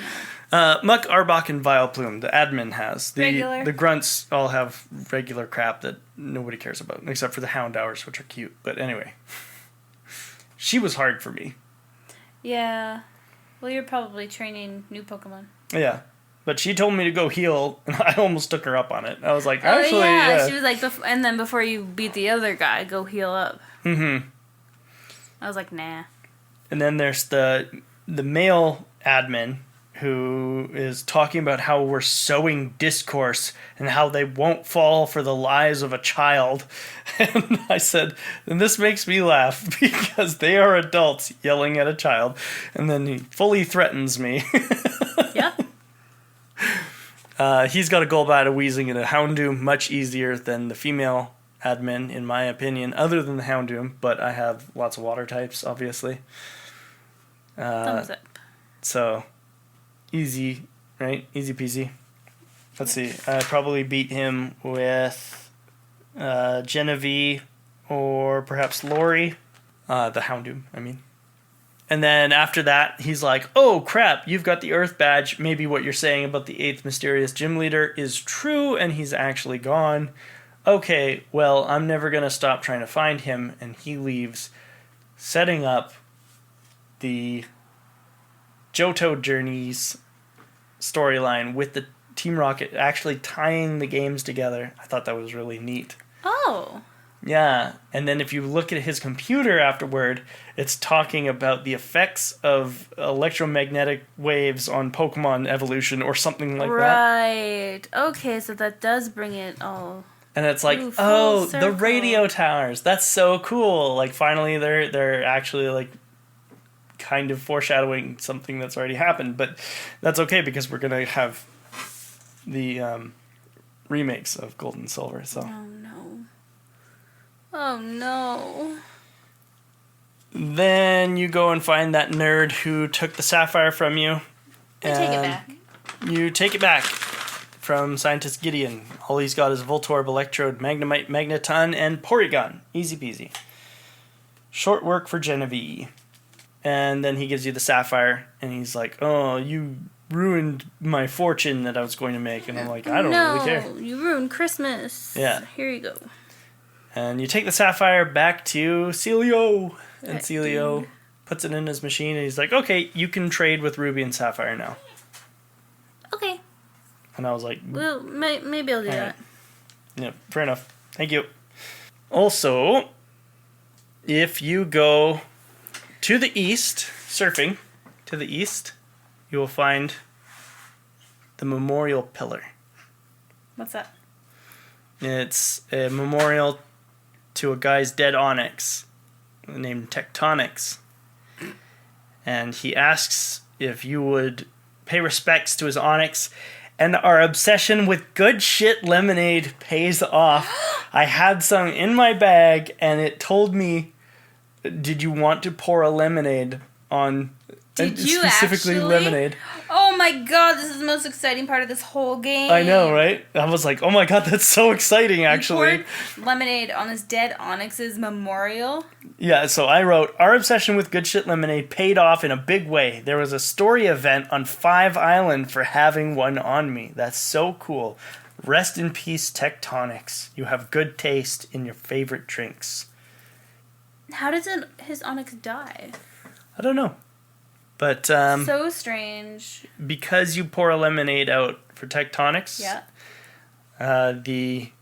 No. Muck, Arbok, and Vileplume, the admin has. The grunts all have regular crap that nobody cares about, except for the Houndours, which are cute. But anyway. She was hard for me. Yeah. Well, you're probably training new Pokemon. Yeah. But she told me to go heal, and I almost took her up on it. I was like, actually... yeah. She was like, and then before you beat the other guy, go heal up. Mm-hmm. I was like, nah. And then there's the male admin who is talking about how we're sowing discourse and how they won't fall for the lies of a child. And I said, and this makes me laugh because they are adults yelling at a child. And then he fully threatens me. Yeah. He's got a Golbat, a Weezing, and a Houndoom, much easier than the female admin, in my opinion, other than the Houndoom, but I have lots of water types, obviously. Thumbs up. So, easy, right? Easy peasy. Let's see. I probably beat him with Genevieve or perhaps Lori. The Houndoom, I mean. And then after that, he's like, oh crap, you've got the Earth Badge. Maybe what you're saying about the 8th Mysterious Gym Leader is true, and he's actually gone. Okay, well, I'm never going to stop trying to find him. And he leaves, setting up the Johto Journeys storyline with the Team Rocket actually tying the games together. I thought that was really neat. Oh. Yeah, and then if you look at his computer afterward, it's talking about the effects of electromagnetic waves on Pokemon evolution or something like that. Right. Okay, so that does bring it all. And it's like, Ooh, oh, full the circle. radio towers. That's so cool. Like finally they're actually like kind of foreshadowing something that's already happened, but that's okay because we're going to have the remakes of Gold and Silver, so. Oh no. Oh no. Then you go and find that nerd who took the sapphire from you. I take it back. You take it back from Scientist Gideon. All he's got is Voltorb, Electrode, Magnemite, Magneton, and Porygon. Easy peasy. Short work for Genevieve. And then he gives you the sapphire, and he's like, oh, you ruined my fortune that I was going to make. And I'm like, I don't really care. No, you ruined Christmas. Yeah. Here you go. And you take the sapphire back to Celio. And That Celio dude. puts it in his machine, and he's like, okay, you can trade with Ruby and Sapphire now. Okay. And I was like, Well, maybe I'll do Alright. that. yeah, fair enough. Thank you. Also, if you go to the east, surfing to the east, you will find the Memorial Pillar. What's that? It's a memorial to a guy's dead Onyx named Tectonics. And he asks if you would pay respects to his Onyx, and our obsession with good shit lemonade pays off. I had some in my bag, and it told me, did you want to pour a lemonade on... Did you specifically actually? lemonade. Oh my god, this is the most exciting part of this whole game. I know, right? I was like, oh my god, that's so exciting, actually. You poured lemonade on this dead Onyx's memorial. Yeah, so I wrote, our obsession with good shit lemonade paid off in a big way. There was a story event on 5 Island for having one on me. That's so cool. Rest in peace, Tectonics. You have good taste in your favorite drinks. How does his Onyx die? I don't know. But So strange. because you pour a lemonade out for Tectonics, Yeah. The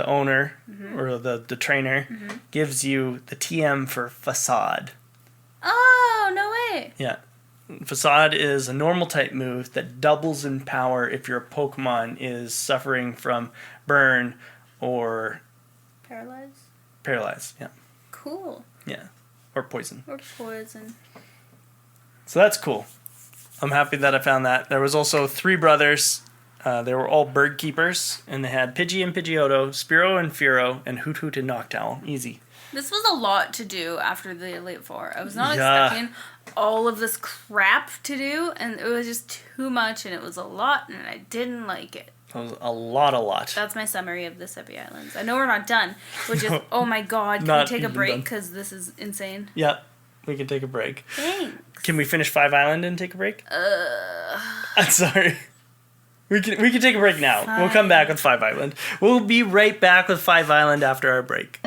owner or the trainer gives you the TM for Facade. Oh, no way. Yeah. Facade is a normal type move that doubles in power if your Pokemon is suffering from burn or paralyze. Yeah. Cool. Yeah. Or poison. Or poison. So that's cool. I'm happy that I found that. There was also 3 brothers. They were all bird keepers, and they had Pidgey and Pidgeotto, Spearow and Fearow, and Hoot Hoot and Noctowl. Easy. This was a lot to do after the Elite Four. I was not Yeah. expecting all of this crap to do, and it was just too much, and it was a lot, and I didn't like it. That was a lot. That's my summary of the Seppi Islands. I know we're not done, which is, oh my god, can we Not take a even break? done. Because this is insane. Yep. We can take a break. Thanks. Can we finish 5 Island and take a break? I'm sorry. We can take a break now. We'll come back with 5 Island. We'll be right back with 5 Island after our break.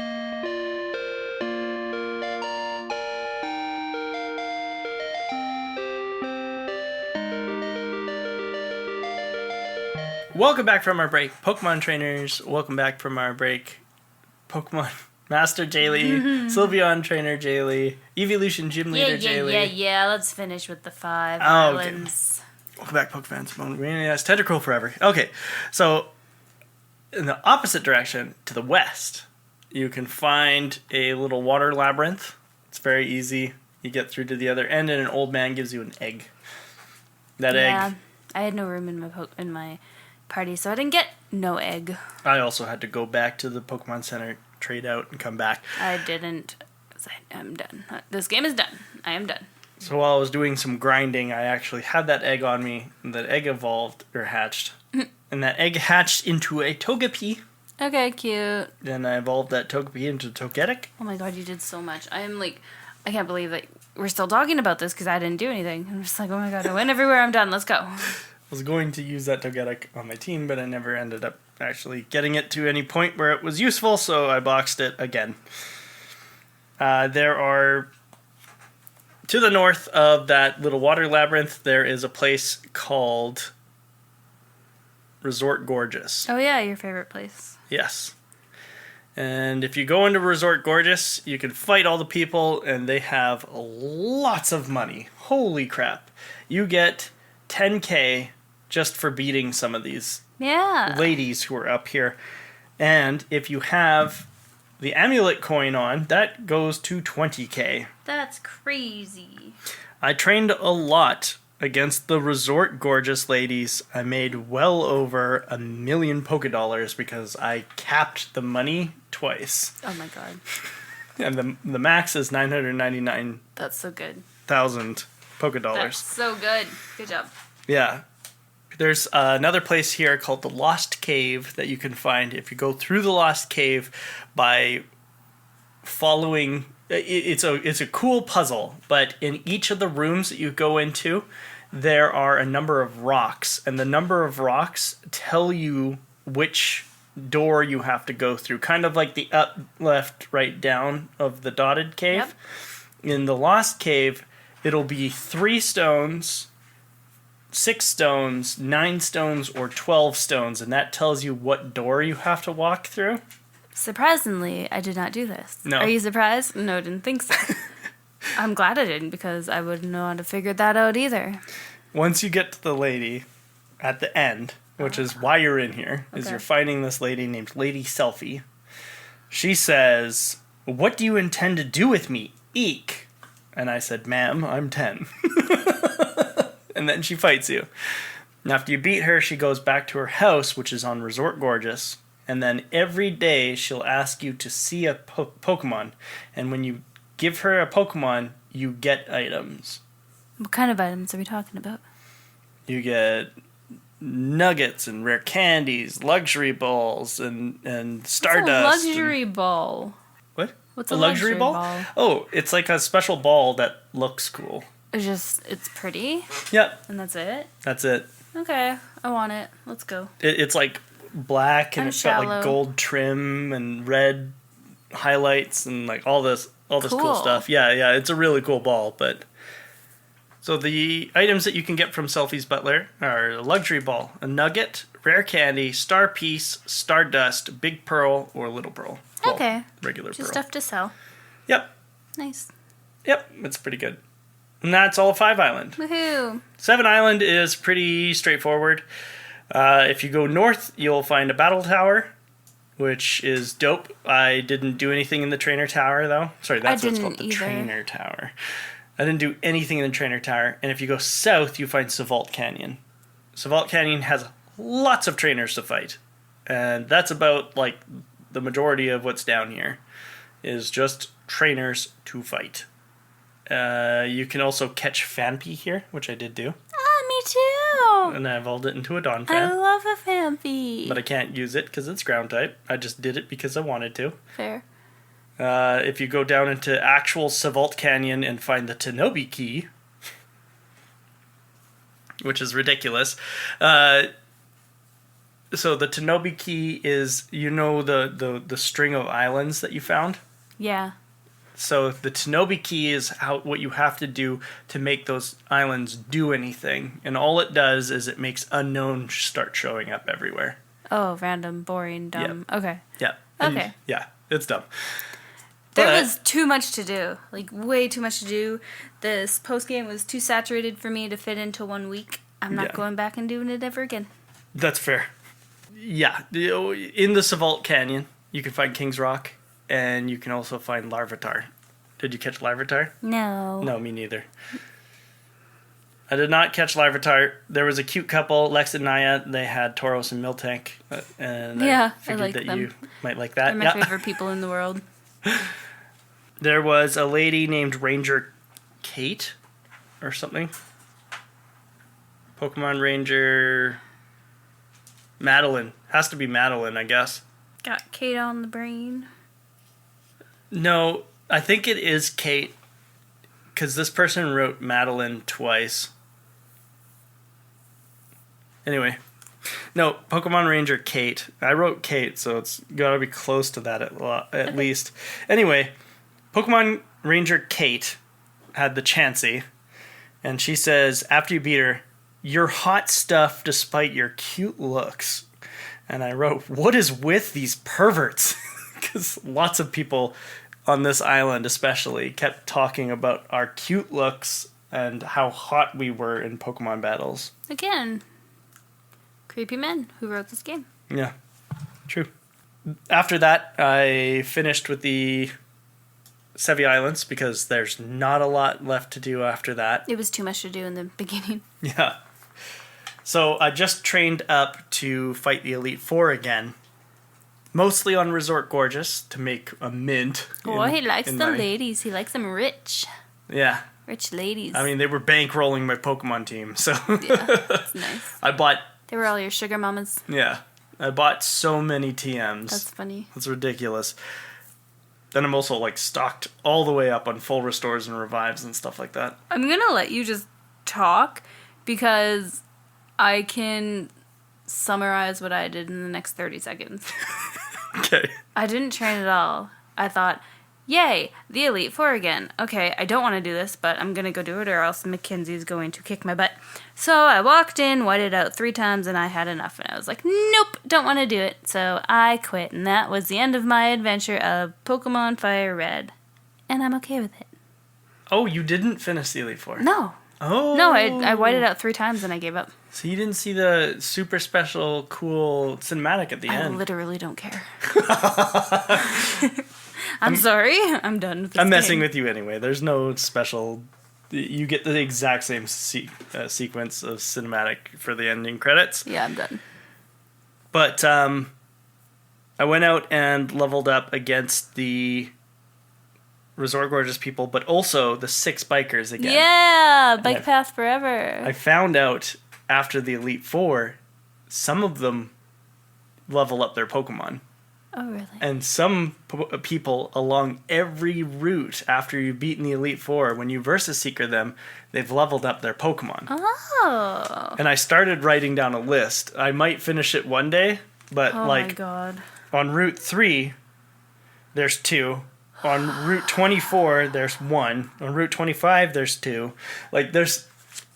Welcome back from our break, Pokemon trainers. Welcome back from our break, Pokemon Master Jaylee, Sylveon Trainer Jaylee, Evolution Gym Leader Jaylee. Yeah. Let's finish with the 5 islands. Okay. Welcome back, Pokefans. Yes, Tentacruel forever. Okay, so in the opposite direction, to the west, you can find a little water labyrinth. It's very easy. You get through to the other end, and an old man gives you an egg. That egg. I had no room in my party, so I didn't get no egg. I also had to go back to the Pokemon Center, trade out, and come back. I didn't. I'm done. This game is done. I am done. So while I was doing some grinding, I actually had that egg on me, and that egg evolved, or hatched. And that egg hatched into a Togepi. Okay, cute. Then I evolved that Togepi into Togetic. Oh my god, you did so much. I can't believe that we're still talking about this because I didn't do anything. I'm just like, oh my god, I went everywhere, I'm done, let's go. I was going to use that Togetic on my team, but I never ended up actually getting it to any point where it was useful, so I boxed it again. There are... To the north of that little water labyrinth, there is a place called Resort Gorgeous. Oh yeah, your favorite place. Yes. And if you go into Resort Gorgeous, you can fight all the people, and they have lots of money. Holy crap. You get 10K just for beating some of these ladies who are up here. And if you have the amulet coin on, that goes to 20K. That's crazy. I trained a lot against the Resort Gorgeous ladies. I made well over $1 million Pokédollars because I capped the money twice. Oh my god. And the max is 999,000 That's so good. Pokédollars. That's so good. Good job. Yeah. There's another place here called the Lost Cave that you can find if you go through the Lost Cave by following... It's a cool puzzle, but in each of the rooms that you go into, there are a number of rocks, and the number of rocks tell you which door you have to go through, kind of like the up, left, right, down of the dotted cave. Yep. In the Lost Cave, it'll be 3 stones, 6 stones, 9 stones, or 12 stones, and that tells you what door you have to walk through. Surprisingly, I did not do this. No. Are you surprised? No, didn't think so. I'm glad I didn't, because I wouldn't know how to figure that out either. Once you get to the lady at the end, which is why you're in here, is you're fighting this lady named Lady Selfie. She says, "What do you intend to do with me? Eek." And I said, "Ma'am, I'm 10. And then she fights you. And after you beat her, she goes back to her house, which is on Resort Gorgeous. And then every day she'll ask you to see a Pokemon. And when you give her a Pokemon, you get items. What kind of items are we talking about? You get nuggets and rare candies, luxury balls, and Stardust. What's a luxury ball? What? What's a luxury ball? Oh, it's like a special ball that looks cool. It's pretty? Yep. And that's it? That's it. Okay, I want it. Let's go. It's like black, and I'm it's got like gold trim and red highlights and like all this cool stuff. Yeah, it's a really cool ball. But so the items that you can get from Selfie's Butler are a luxury ball, a nugget, rare candy, star piece, stardust, big pearl, or little pearl. Well, Okay. regular Just pearl. stuff to sell. Yep. Nice. Yep, it's pretty good. And that's all of 5 Island. Woohoo. 7 Island is pretty straightforward. If you go north, you'll find a battle tower, which is dope. I didn't do anything in the trainer tower, though. Sorry, that's what it's called, the trainer tower. I didn't do anything in the trainer tower. And if you go south, you find Savault Canyon. Savault Canyon has lots of trainers to fight. And that's about, like, the majority of what's down here is just trainers to fight. You can also catch Phanpy here, which I did do. Oh, me too. And I evolved it into a Donphan. I love a Phanpy. But I can't use it because it's ground type. I just did it because I wanted to. Fair. If you go down into actual Savault Canyon and find the Tenobi Key, which is ridiculous. So the Tenobi Key is, the string of islands that you found? Yeah. So the Tenobi Key is what you have to do to make those islands do anything. And all it does is it makes unknown start showing up everywhere. Oh, random, boring, dumb. Yep. Okay. Yeah. Okay. Yeah, it's dumb. There But- was too much to do. Like, way too much to do. This post-game was too saturated for me to fit into 1 week. I'm not going back and doing it ever again. That's fair. Yeah. In the Savault Canyon, you can find King's Rock, and you can also find Larvitar. Did you catch Larvitar? No. No, me neither. I did not catch Larvitar. There was a cute couple, Lex and Naya. They had Tauros and Miltank, and I figured like that them. you might like that. They're my favorite people in the world. There was a lady named Ranger Kate or something. Pokemon Ranger Madeline. Has to be Madeline, I guess. Got Kate on the brain. No, I think it is Kate, because this person wrote Madeline twice. Anyway, no, Pokemon Ranger Kate. I wrote Kate, so it's got to be close to that at least. Anyway, Pokemon Ranger Kate had the Chansey, and she says, after you beat her, "You're hot stuff despite your cute looks." And I wrote, what is with these perverts? Because lots of people on this island especially kept talking about our cute looks and how hot we were in Pokemon battles. Again, creepy men who wrote this game. Yeah, true. After that, I finished with the Sevi Islands because there's not a lot left to do after that. It was too much to do in the beginning. Yeah. So I just trained up to fight the Elite Four again. Mostly on Resort Gorgeous to make a mint. Oh, he likes the ladies. He likes them rich. Yeah. Rich ladies. I mean, they were bankrolling my Pokemon team, so... Yeah, that's nice. I bought... They were all your sugar mamas. Yeah. I bought so many TMs. That's funny. That's ridiculous. Then I'm also, like, stocked all the way up on full restores and revives and stuff like that. I'm gonna let you just talk because I can summarize what I did in the next 30 seconds. Okay. I didn't train at all. I thought, yay, the Elite Four again. Okay, I don't want to do this, but I'm going to go do it or else Mackenzie's going to kick my butt. So I walked in, whited out 3 times, and I had enough. And I was like, nope, don't want to do it. So I quit, and that was the end of my adventure of Pokemon FireRed. And I'm okay with it. Oh, you didn't finish the Elite Four? No. Oh. No, I whited out 3 times and I gave up. So you didn't see the super special, cool cinematic at the end? I literally don't care. I'm sorry. I'm done with this I'm messing game. with you anyway. There's no special... You get the exact same sequence of cinematic for the ending credits. Yeah, I'm done. But I went out and leveled up against the Resort Gorgeous people, but also the 6 bikers again. Yeah, Bike Path Forever. I found out after the Elite Four, some of them level up their Pokemon. Oh, really? And some people along every route after you've beaten the Elite Four, when you Versus Seeker them, they've leveled up their Pokemon. Oh. And I started writing down a list. I might finish it one day, but Oh like my god. on Route 3, there's 2. On Route 24, there's 1. On Route 25, there's 2. Like, there's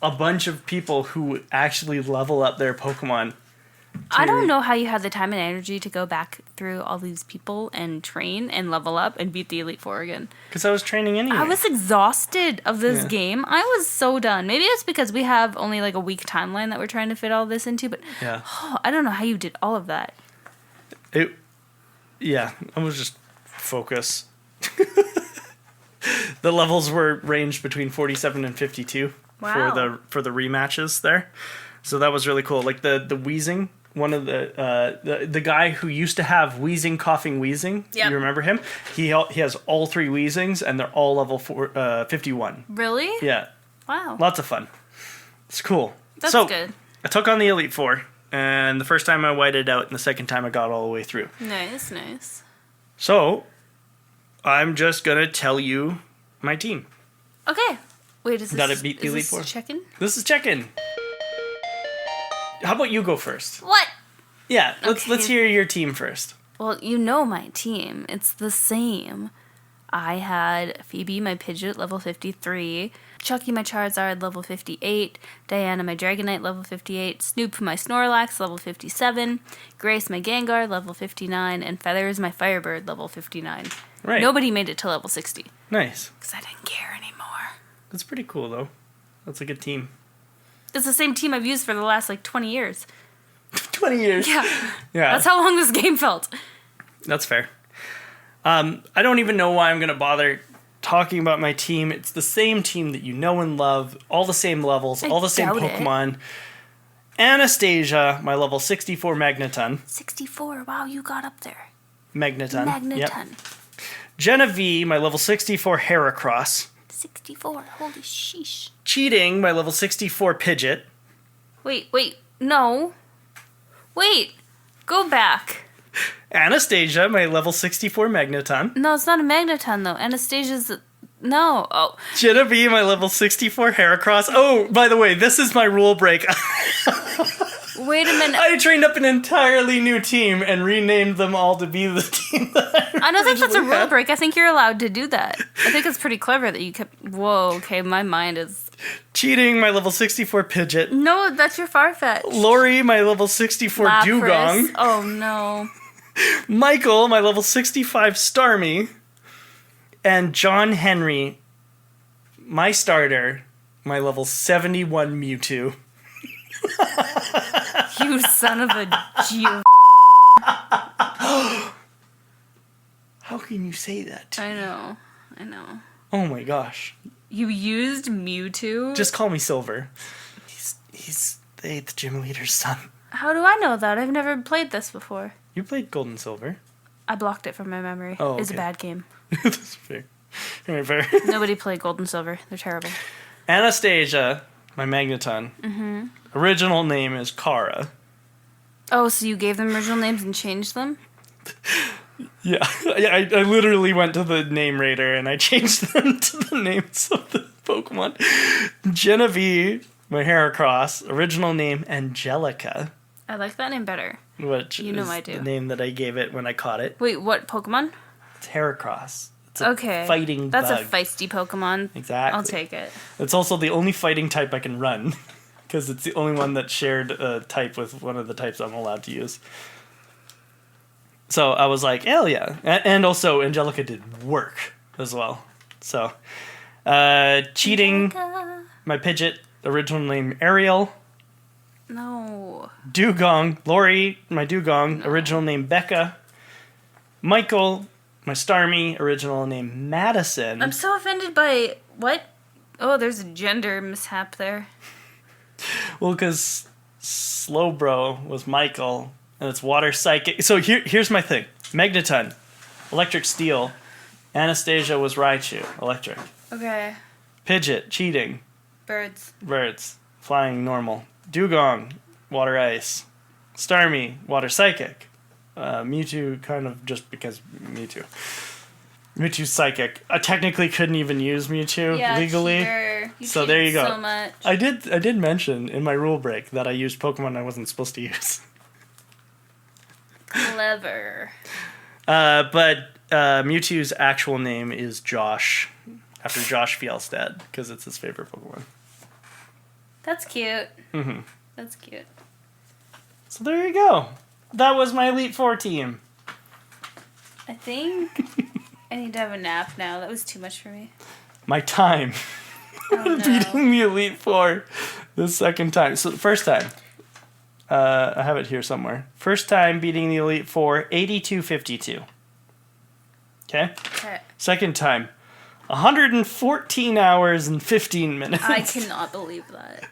a bunch of people who actually level up their Pokemon. I don't know how you had the time and energy to go back through all these people and train and level up and beat the Elite Four again. Because I was training anyway. I was exhausted of this game. I was so done. Maybe it's because we have only like a week timeline that we're trying to fit all this into, but Yeah. I don't know how you did all of that. Yeah, I was just focus. The levels were ranged between 47 and 52 for the rematches there. So that was really cool. Like the wheezing, one of the guy who used to have wheezing, coughing, wheezing. Yep. You remember him? He has all 3 wheezings and they're all level 51. Really? Yeah. Wow. Lots of fun. It's cool. That's so, good. I took on the Elite Four, and the first time I whited out, and the second time I got all the way through. Nice, nice. So, I'm just gonna tell you my team. Okay. Wait, is this... Did it beat the Elite Four? Check-in? This is check-in. How about you go first? What? Yeah, let's Okay. hear your team first. Well, you know my team. It's the same. I had Phoebe, my Pidgeot, level 53. Chucky, my Charizard, level 58. Diana, my Dragonite, level 58. Snoop, my Snorlax, level 57. Grace, my Gengar, level 59. And Feathers, my Firebird, level 59. Right. Nobody made it to level 60. Nice. Because I didn't care anymore. That's pretty cool, though. That's a good team. It's the same team I've used for the last, 20 years. 20 years. Yeah. Yeah. That's how long this game felt. That's fair. I don't even know why I'm going to bother talking about my team. It's the same team that you know and love, all the same levels, all the same Pokemon. Anastasia, my level 64 Magneton. 64, wow, you got up there. Magneton. Yep. Magneton. Genevieve, my level 64 Heracross. 64, holy sheesh. Cheating, my level 64 Pidgeot. Wait, no. Wait, go back. Anastasia, my level 64 Magneton. No, it's not a Magneton, though. Anastasia's... No. Oh. Genevieve, my level 64 Heracross. Oh, by the way, this is my rule break. Wait a minute. I trained up an entirely new team and renamed them all to be the team that I don't think that's a rule had. break. I think you're allowed to do that. I think it's pretty clever that you kept... Whoa, okay, my mind is... Cheating, my level 64 Pidgeot. No, that's your Farfetch. Lori, my level 64 Lapras. Dugong. Oh, no. Michael, my level 65 Starmie. And John Henry, my starter, my level 71 Mewtwo. You son of a G. How can you say that? I know. Oh my gosh. You used Mewtwo? Just call me Silver. He's the 8th gym leader's son. How do I know that? I've never played this before. You played Gold and Silver. I blocked it from my memory. Oh, It's a okay. bad game. That's fair. Alright, fair. Nobody played Gold and Silver. They're terrible. Anastasia, my Magneton. Mm-hmm. Original name is Kara. Oh, so you gave them original names and changed them? Yeah, I literally went to the name raider and I changed them to the names of the Pokemon. Genevieve, my Heracross. Original name Angelica. I like that name better. Which You know is I do. the name that I gave it when I caught it. Wait, what Pokemon? It's Heracross. It's a Okay. fighting That's bug. a feisty Pokemon. Exactly. I'll take it. It's also the only fighting type I can run. Because it's the only one that shared a type with one of the types I'm allowed to use. So I was like, hell yeah. And also, Angelica did work as well. So, cheating, Angelica. my Pidgeot, original name Ariel. No. Dugong, Lori, my Dugong, original name Becca. Michael, my Starmie, original name Madison. I'm so offended by... What? Oh, there's a gender mishap there. Well, because Slowbro was Michael, and it's water psychic. So here's my thing. Magneton, electric steel. Anastasia was Raichu, electric. Okay. Pidgeot, cheating. Birds. Birds, flying normal. Dugong, water ice. Starmie, water psychic. Mewtwo, kind of just because Mewtwo. Mewtwo's psychic. I technically couldn't even use Mewtwo legally. Cheater. You So there you cheated go. So much. I did mention in my rule break that I used Pokemon I wasn't supposed to use. Clever. But Mewtwo's actual name is Josh, after Josh Fjellstad, because it's his favorite Pokemon. That's cute. Mm-hmm. That's cute. So there you go. That was my Elite Four team. I think I need to have a nap now. That was too much for me. My time Oh, no. beating the Elite Four the second time. So the first time, I have it here somewhere. First time beating the Elite Four, 82-52. Okay? Okay. Second time, 114 hours and 15 minutes. I cannot believe that.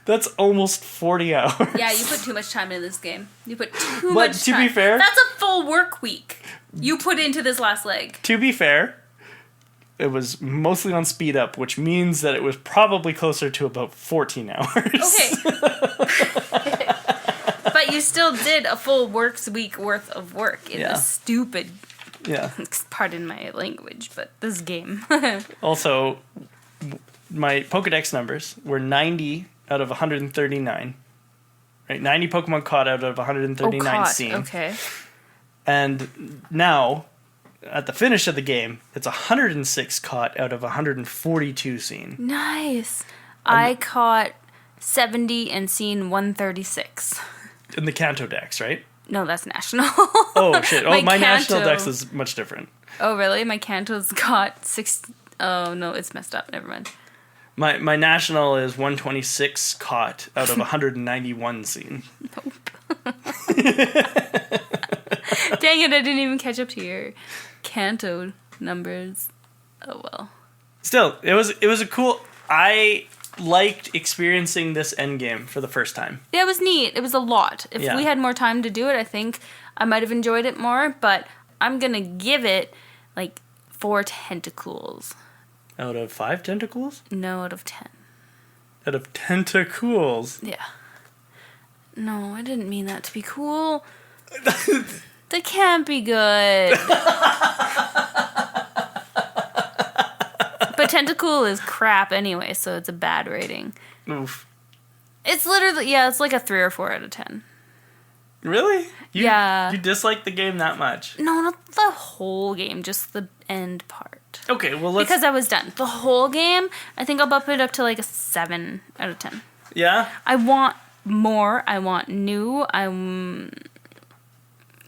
That's almost 40 hours. Yeah, you put too much time into this game. You put too But much to time. be fair- That's a full work week you put into this last leg. To be fair, it was mostly on speed up, which means that it was probably closer to about 14 hours. Okay. But you still did a full works week worth of work in Yeah. this stupid, Yeah. pardon my language, but this game. Also, my Pokedex numbers were 90 out of 139. Right, 90 Pokemon caught out of 139 seen. Okay. And now, at the finish of the game, it's 106 caught out of 142 seen. Nice. I caught 70 and seen 136. In the Kanto Dex, right? No, that's national. Oh, shit. Oh, my national Kanto. Dex is much different. Oh, really? My Kanto's got 6... Oh, no, it's messed up. Never mind. My national is 126 caught out of 191 seen. Nope. Dang it, I didn't even catch up to your Kanto numbers. Oh, well. Still, it was a cool... I liked experiencing this endgame for the first time. Yeah, it was neat. It was a lot. If we had more time to do it, I think I might have enjoyed it more, but I'm going to give it, 4 tentacles. Out of 5 tentacles? No, out of 10. Out of tentacles? Yeah. No, I didn't mean that to be cool. That can't be good. But tentacle is crap anyway, so it's a bad rating. Oof. It's literally, it's like a 3 or 4 out of 10. Really? Yeah. You dislike the game that much? No, not the whole game, just the end part. Okay, well let's... Because I was done. The whole game, I think I'll bump it up to a 7 out of 10. Yeah? I want more. I want new.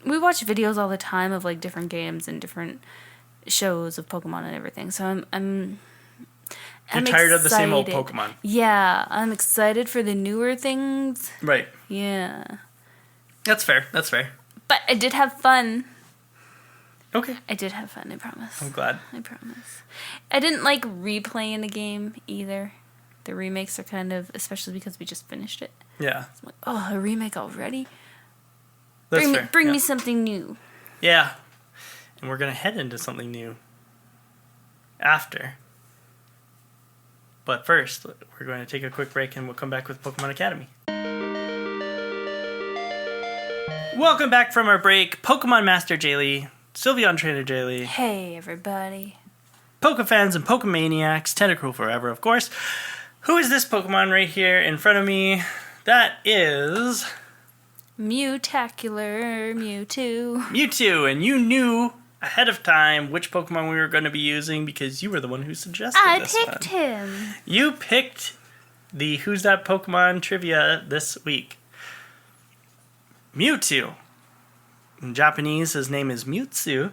We watch videos all the time of different games and different shows of Pokemon and everything. So I'm tired of the same old Pokemon. Yeah, I'm excited for the newer things. Right. Yeah. That's fair. But I did have fun. Okay. I did have fun, I promise. I'm glad. I promise. I didn't like replaying the game either. The remakes are kind of, especially because we just finished it. Yeah. I'm like, oh, a remake already? That's fair. Bring me something new. Yeah. And we're going to head into something new after. But first, we're going to take a quick break and we'll come back with Pokemon Academy. Welcome back from our break. Pokemon Master Jaylee, Sylveon Trainer Jaylee. Hey, everybody. Pokefans and Pokemaniacs, Tentacruel Forever, of course. Who is this Pokemon right here in front of me? That is... Mewtacular Mewtwo. Mewtwo, and you knew ahead of time which Pokemon we were going to be using because you were the one who suggested this one. I picked him. You picked the Who's That Pokemon trivia this week. Mewtwo. In Japanese, his name is Mewtwo.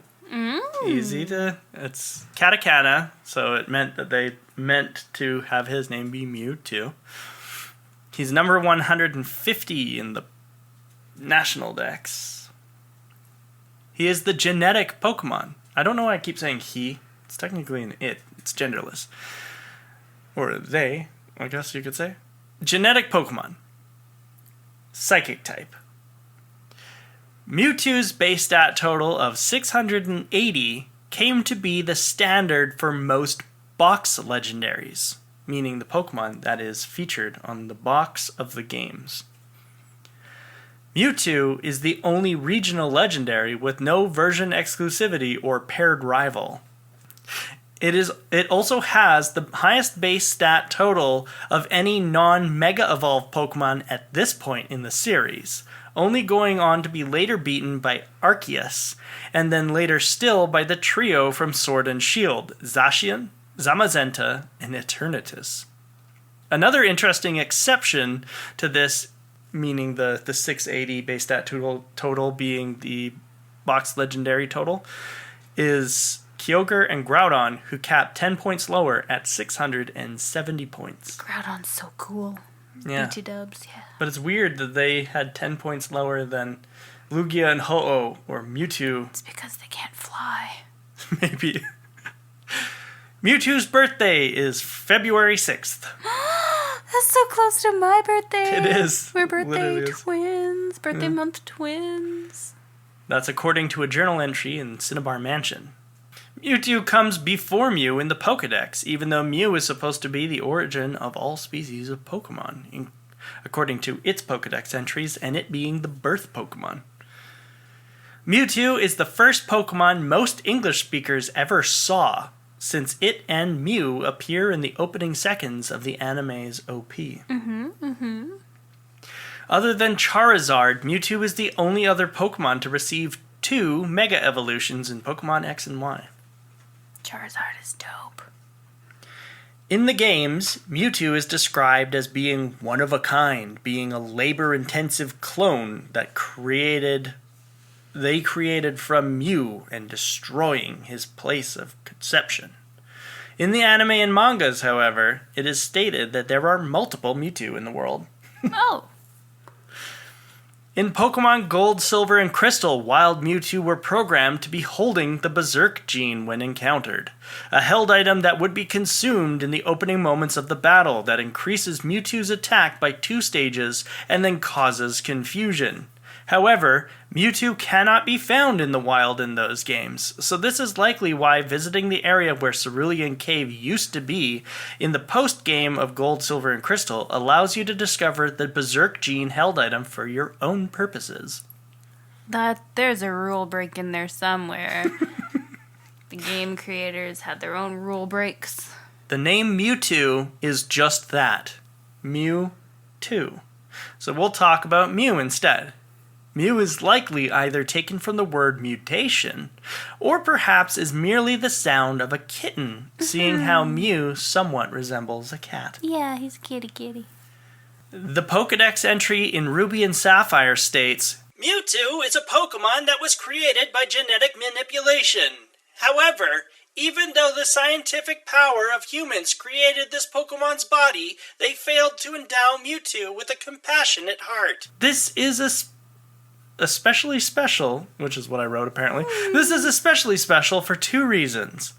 It's katakana, so it meant that they meant to have his name be Mewtwo. He's number 150 in the National Dex. He is the genetic Pokemon. I don't know why I keep saying he. It's technically an it. It's genderless. Or they, I guess you could say. Genetic Pokemon. Psychic type. Mewtwo's base stat total of 680 came to be the standard for most box legendaries, meaning the Pokemon that is featured on the box of the games. Mewtwo is the only regional legendary with no version exclusivity or paired rival. It also has the highest base stat total of any non-Mega Evolved Pokemon at this point in the series, only going on to be later beaten by Arceus, and then later still by the trio from Sword and Shield, Zacian, Zamazenta, and Eternatus. Another interesting exception to this, meaning the 680 base stat total being the box legendary total, is Kyogre and Groudon, who capped 10 points lower at 670 points. Groudon's so cool. Yeah. BT dubs, yeah. But it's weird that they had 10 points lower than Lugia and Ho-Oh, or Mewtwo. It's because they can't fly. Maybe. Mewtwo's birthday is February 6th. That's so close to my birthday. It is. We're birthday Literally twins. Birthday month twins. That's according to a journal entry in Cinnabar Mansion. Mewtwo comes before Mew in the Pokedex, even though Mew is supposed to be the origin of all species of Pokemon, according to its Pokedex entries, and it being the birth Pokemon. Mewtwo is the first Pokemon most English speakers ever saw, since it and Mew appear in the opening seconds of the anime's OP. Other than Charizard, Mewtwo is the only other Pokemon to receive 2 Mega Evolutions in Pokemon X and Y. Charizard is dope. In the games, Mewtwo is described as being one of a kind, being a labor-intensive clone that they created from Mew and destroying his place of conception. In the anime and mangas, however, it is stated that there are multiple Mewtwo in the world. Oh. In Pokemon Gold, Silver, and Crystal, wild Mewtwo were programmed to be holding the Berserk gene when encountered, a held item that would be consumed in the opening moments of the battle that increases Mewtwo's attack by 2 stages and then causes confusion. However, Mewtwo cannot be found in the wild in those games, so this is likely why visiting the area where Cerulean Cave used to be in the post-game of Gold, Silver, and Crystal allows you to discover the Berserk gene held item for your own purposes. There's a rule break in there somewhere. The game creators had their own rule breaks. The name Mewtwo is just that. Mew 2. So we'll talk about Mew instead. Mew is likely either taken from the word mutation, or perhaps is merely the sound of a kitten, seeing how Mew somewhat resembles a cat. Yeah, he's a kitty. The Pokédex entry in Ruby and Sapphire states, Mewtwo is a Pokemon that was created by genetic manipulation. However, even though the scientific power of humans created this Pokemon's body, they failed to endow Mewtwo with a compassionate heart. This is especially special, which is what I wrote apparently. This is especially special for 2 reasons.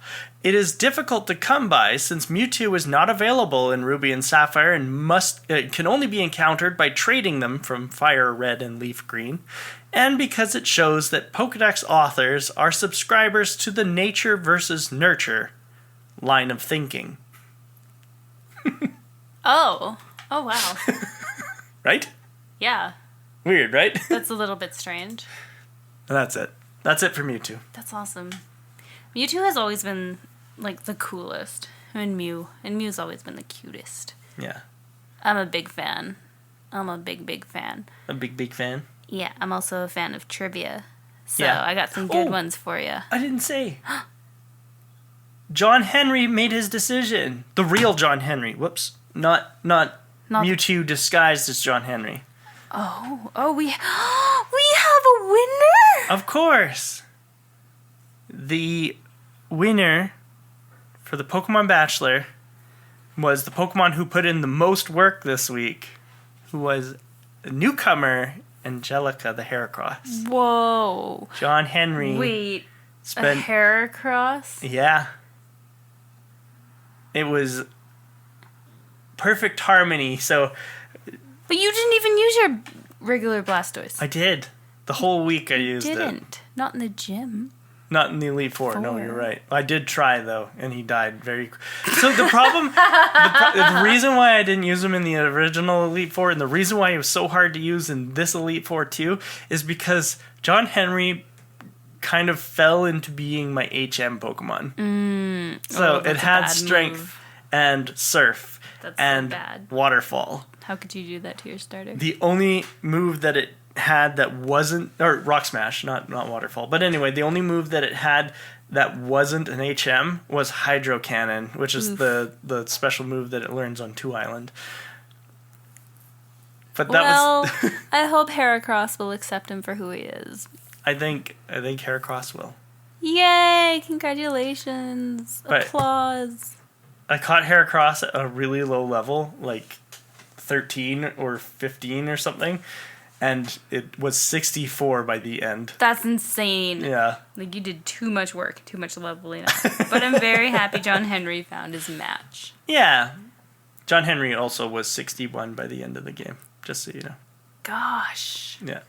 It is difficult to come by since Mewtwo is not available in Ruby and Sapphire and can only be encountered by trading them from FireRed and LeafGreen, and because it shows that Pokédex authors are subscribers to the nature versus nurture line of thinking. Oh wow. Right? Yeah. Weird, right? That's a little bit strange. That's it. That's it for Mewtwo. That's awesome. Mewtwo has always been, like, the coolest. And Mew's always been the cutest. Yeah. I'm a big fan. I'm a big fan. A big fan? Yeah, I'm also a fan of trivia. So Yeah. I got some good ones for you. I didn't say. John Henry made his decision. The real John Henry. Whoops. Not Mewtwo disguised as John Henry. Oh, we have a winner? Of course. The winner for the Pokemon Bachelor was the Pokemon who put in the most work this week, who was a newcomer, Angelica the Heracross. Whoa. John Henry. Wait, a Heracross? Yeah. It was perfect harmony, so... But you didn't even use your regular Blastoise. I did. The whole week I used it. Didn't. Not in the gym. Not in the Elite Four. No, you're right. I did try, though, and he died very... So the problem... the reason why I didn't use him in the original Elite Four, and the reason why he was so hard to use in this Elite Four, too, is because John Henry kind of fell into being my HM Pokemon. So it had Strength and Surf and Waterfall. How could you do that to your starter? The only move that it had that wasn't, or Rock Smash, not Waterfall, but anyway, the only move that it had that wasn't an HM was Hydro Cannon, which is the special move that it learns on 2 Island. But that was... I hope Heracross will accept him for who he is. I think Heracross will. Yay! Congratulations! But applause! I caught Heracross at a really low level, like 13 or 15 or something, and it was 64 by the end. That's insane. Yeah. Like, you did too much work, too much leveling up. But I'm very happy John Henry found his match. Yeah. John Henry also was 61 by the end of the game, just so you know. Gosh. Yeah.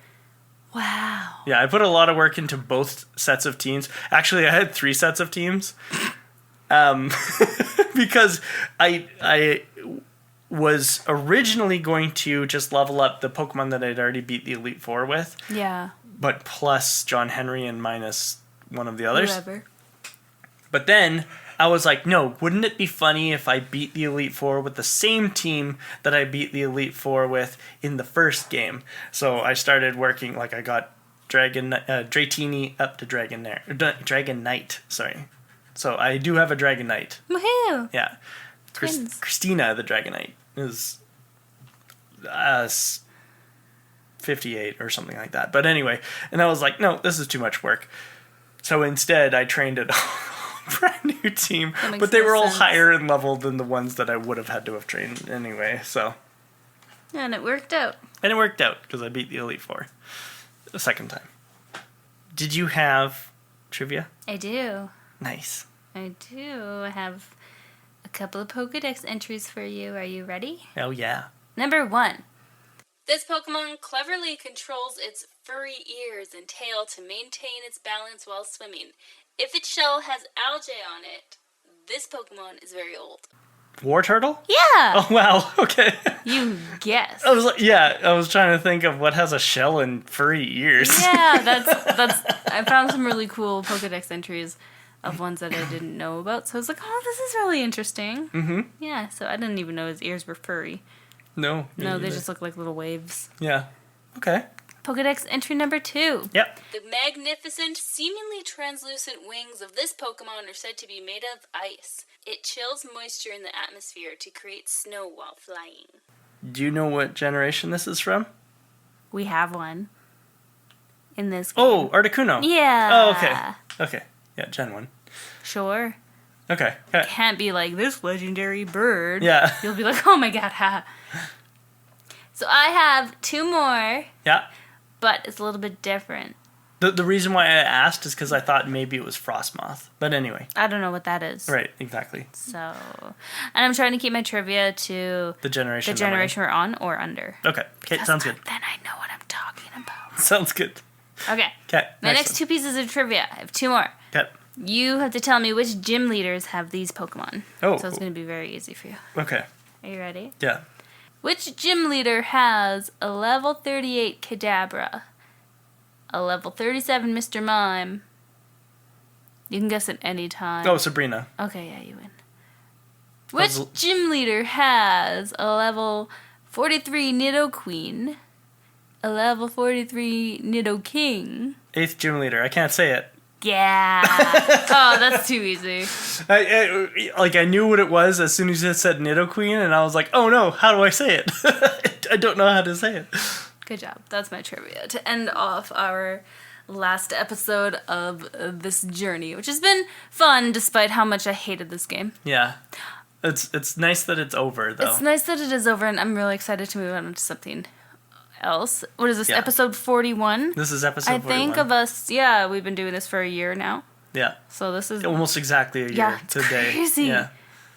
Wow. Yeah, I put a lot of work into both sets of teams. Actually, I had 3 sets of teams. Because I was originally going to just level up the Pokemon that I'd already beat the Elite Four with. Yeah. But plus John Henry and minus one of the others. Whatever. But then I was like, no, wouldn't it be funny if I beat the Elite Four with the same team that I beat the Elite Four with in the first game? So I started working, like I got Dratini up to Dragon Knight. Sorry. So I do have a Dragon Knight. Woohoo! Yeah. Twins. Christina, the Dragon Knight, is 58 or something like that. But anyway, and I was like, no, this is too much work. So instead, I trained a brand new team, but they were all higher in level than the ones that I would have had to have trained anyway. So. And it worked out. And it worked out because I beat the Elite Four the second time. Did you have trivia? I do. Nice. I do. I have a couple of Pokédex entries for you. Are you ready? Oh, yeah. Number 1. This Pokemon cleverly controls its furry ears and tail to maintain its balance while swimming. If its shell has algae on it, this Pokemon is very old. War Turtle? Yeah! Oh, wow. Okay. You guessed. I was trying to think of what has a shell and furry ears. Yeah, that's. I found some really cool Pokédex entries of ones that I didn't know about. So I was like, oh, this is really interesting. Mm-hmm. Yeah, so I didn't even know his ears were furry. No. No, they just look like little waves. Yeah. Okay. Pokédex entry number 2. Yep. The magnificent, seemingly translucent wings of this Pokemon are said to be made of ice. It chills moisture in the atmosphere to create snow while flying. Do you know what generation this is from? We have one in this game. Oh, Articuno. Yeah. Oh, okay. Okay. Yeah, Gen 1. Sure. Okay. Can't be like this legendary bird. Yeah. You'll be like, oh my god, ha. So I have 2 more. Yeah. But it's a little bit different. The reason why I asked is because I thought maybe it was Frostmoth. But anyway. I don't know what that is. Right, exactly. So, and I'm trying to keep my trivia to the generation we're on or under. Okay, sounds good. Then I know what I'm talking about. Sounds good. Okay. Okay. My next 2 pieces of trivia. I have 2 more. Okay. You have to tell me which gym leaders have these Pokemon. Oh. So it's going to be very easy for you. Okay. Are you ready? Yeah. Which gym leader has a level 38 Kadabra, a level 37 Mr. Mime? You can guess at any time. Oh, Sabrina. Okay, yeah, you win. Which gym leader has a level 43 Nidoqueen, a level 43 Nidoking? 8th gym leader. I can't say it. Yeah. Oh, that's too easy. I knew what it was as soon as you said Nidoqueen, and I was like, oh no, how do I say it? I don't know how to say it. Good job. That's my trivia to end off our last episode of this journey, which has been fun despite how much I hated this game. Yeah. It's nice that it's over, though. It's nice that it is over, and I'm really excited to move on to something else. What is this, Yeah. Episode 41? This is episode 41. I think of us, yeah, we've been doing this for a year now. Yeah. So this is... Almost exactly a year Yeah, it's today. crazy. Yeah.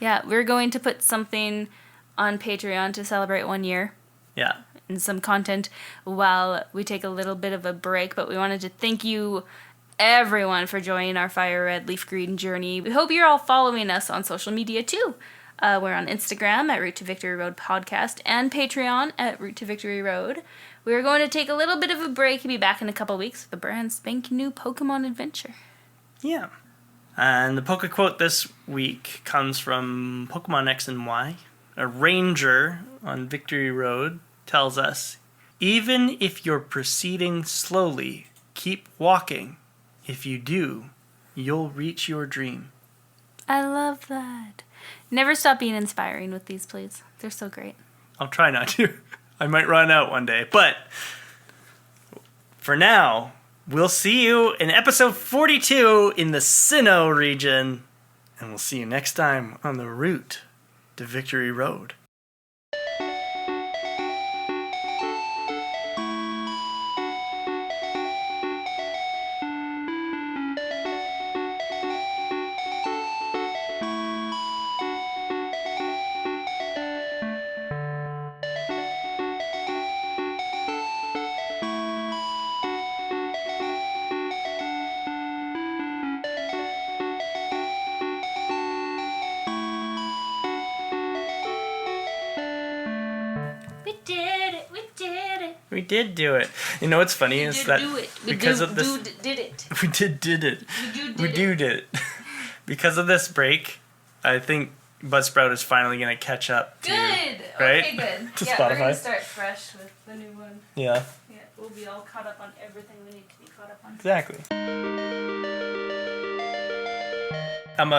Yeah, we're going to put something on Patreon to celebrate 1 year. Yeah. And some content while we take a little bit of a break, but we wanted to thank you everyone for joining our FireRed LeafGreen journey. We hope you're all following us on social media too. We're on Instagram at Route to Victory Road Podcast and Patreon at Route to Victory Road. We're going to take a little bit of a break and be back in a couple weeks with a brand spanking new Pokemon adventure. Yeah. And the Poke Quote this week comes from Pokemon X and Y. A ranger on Victory Road tells us, even if you're proceeding slowly, keep walking. If you do, you'll reach your dream. I love that. Never stop being inspiring with these, please. They're so great. I'll try not to. I might run out one day. But for now, we'll see you in episode 42 in the Sinnoh region. And we'll see you next time on the route to Victory Road. We did do it. You know what's funny is that because of this, did it. We did it. We did it. Because of this break, I think Buzzsprout is finally gonna catch up. Good. Right? Okay, good. To yeah, Spotify. we're gonna start fresh with the new one. Yeah. Yeah, we'll be all caught up on everything we need to be caught up on. Exactly. I'm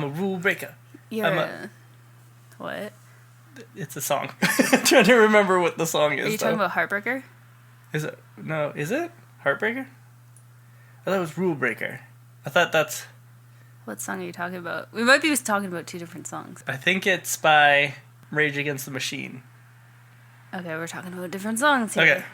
a rule breaker. What? It's a song. I'm trying to remember what the song is. Are you talking about Heartbreaker? Is it? No, is it? Heartbreaker? I thought it was Rule Breaker. I thought that's... What song are you talking about? We might be talking about two different songs. I think it's by Rage Against the Machine. Okay, we're talking about different songs here. Okay.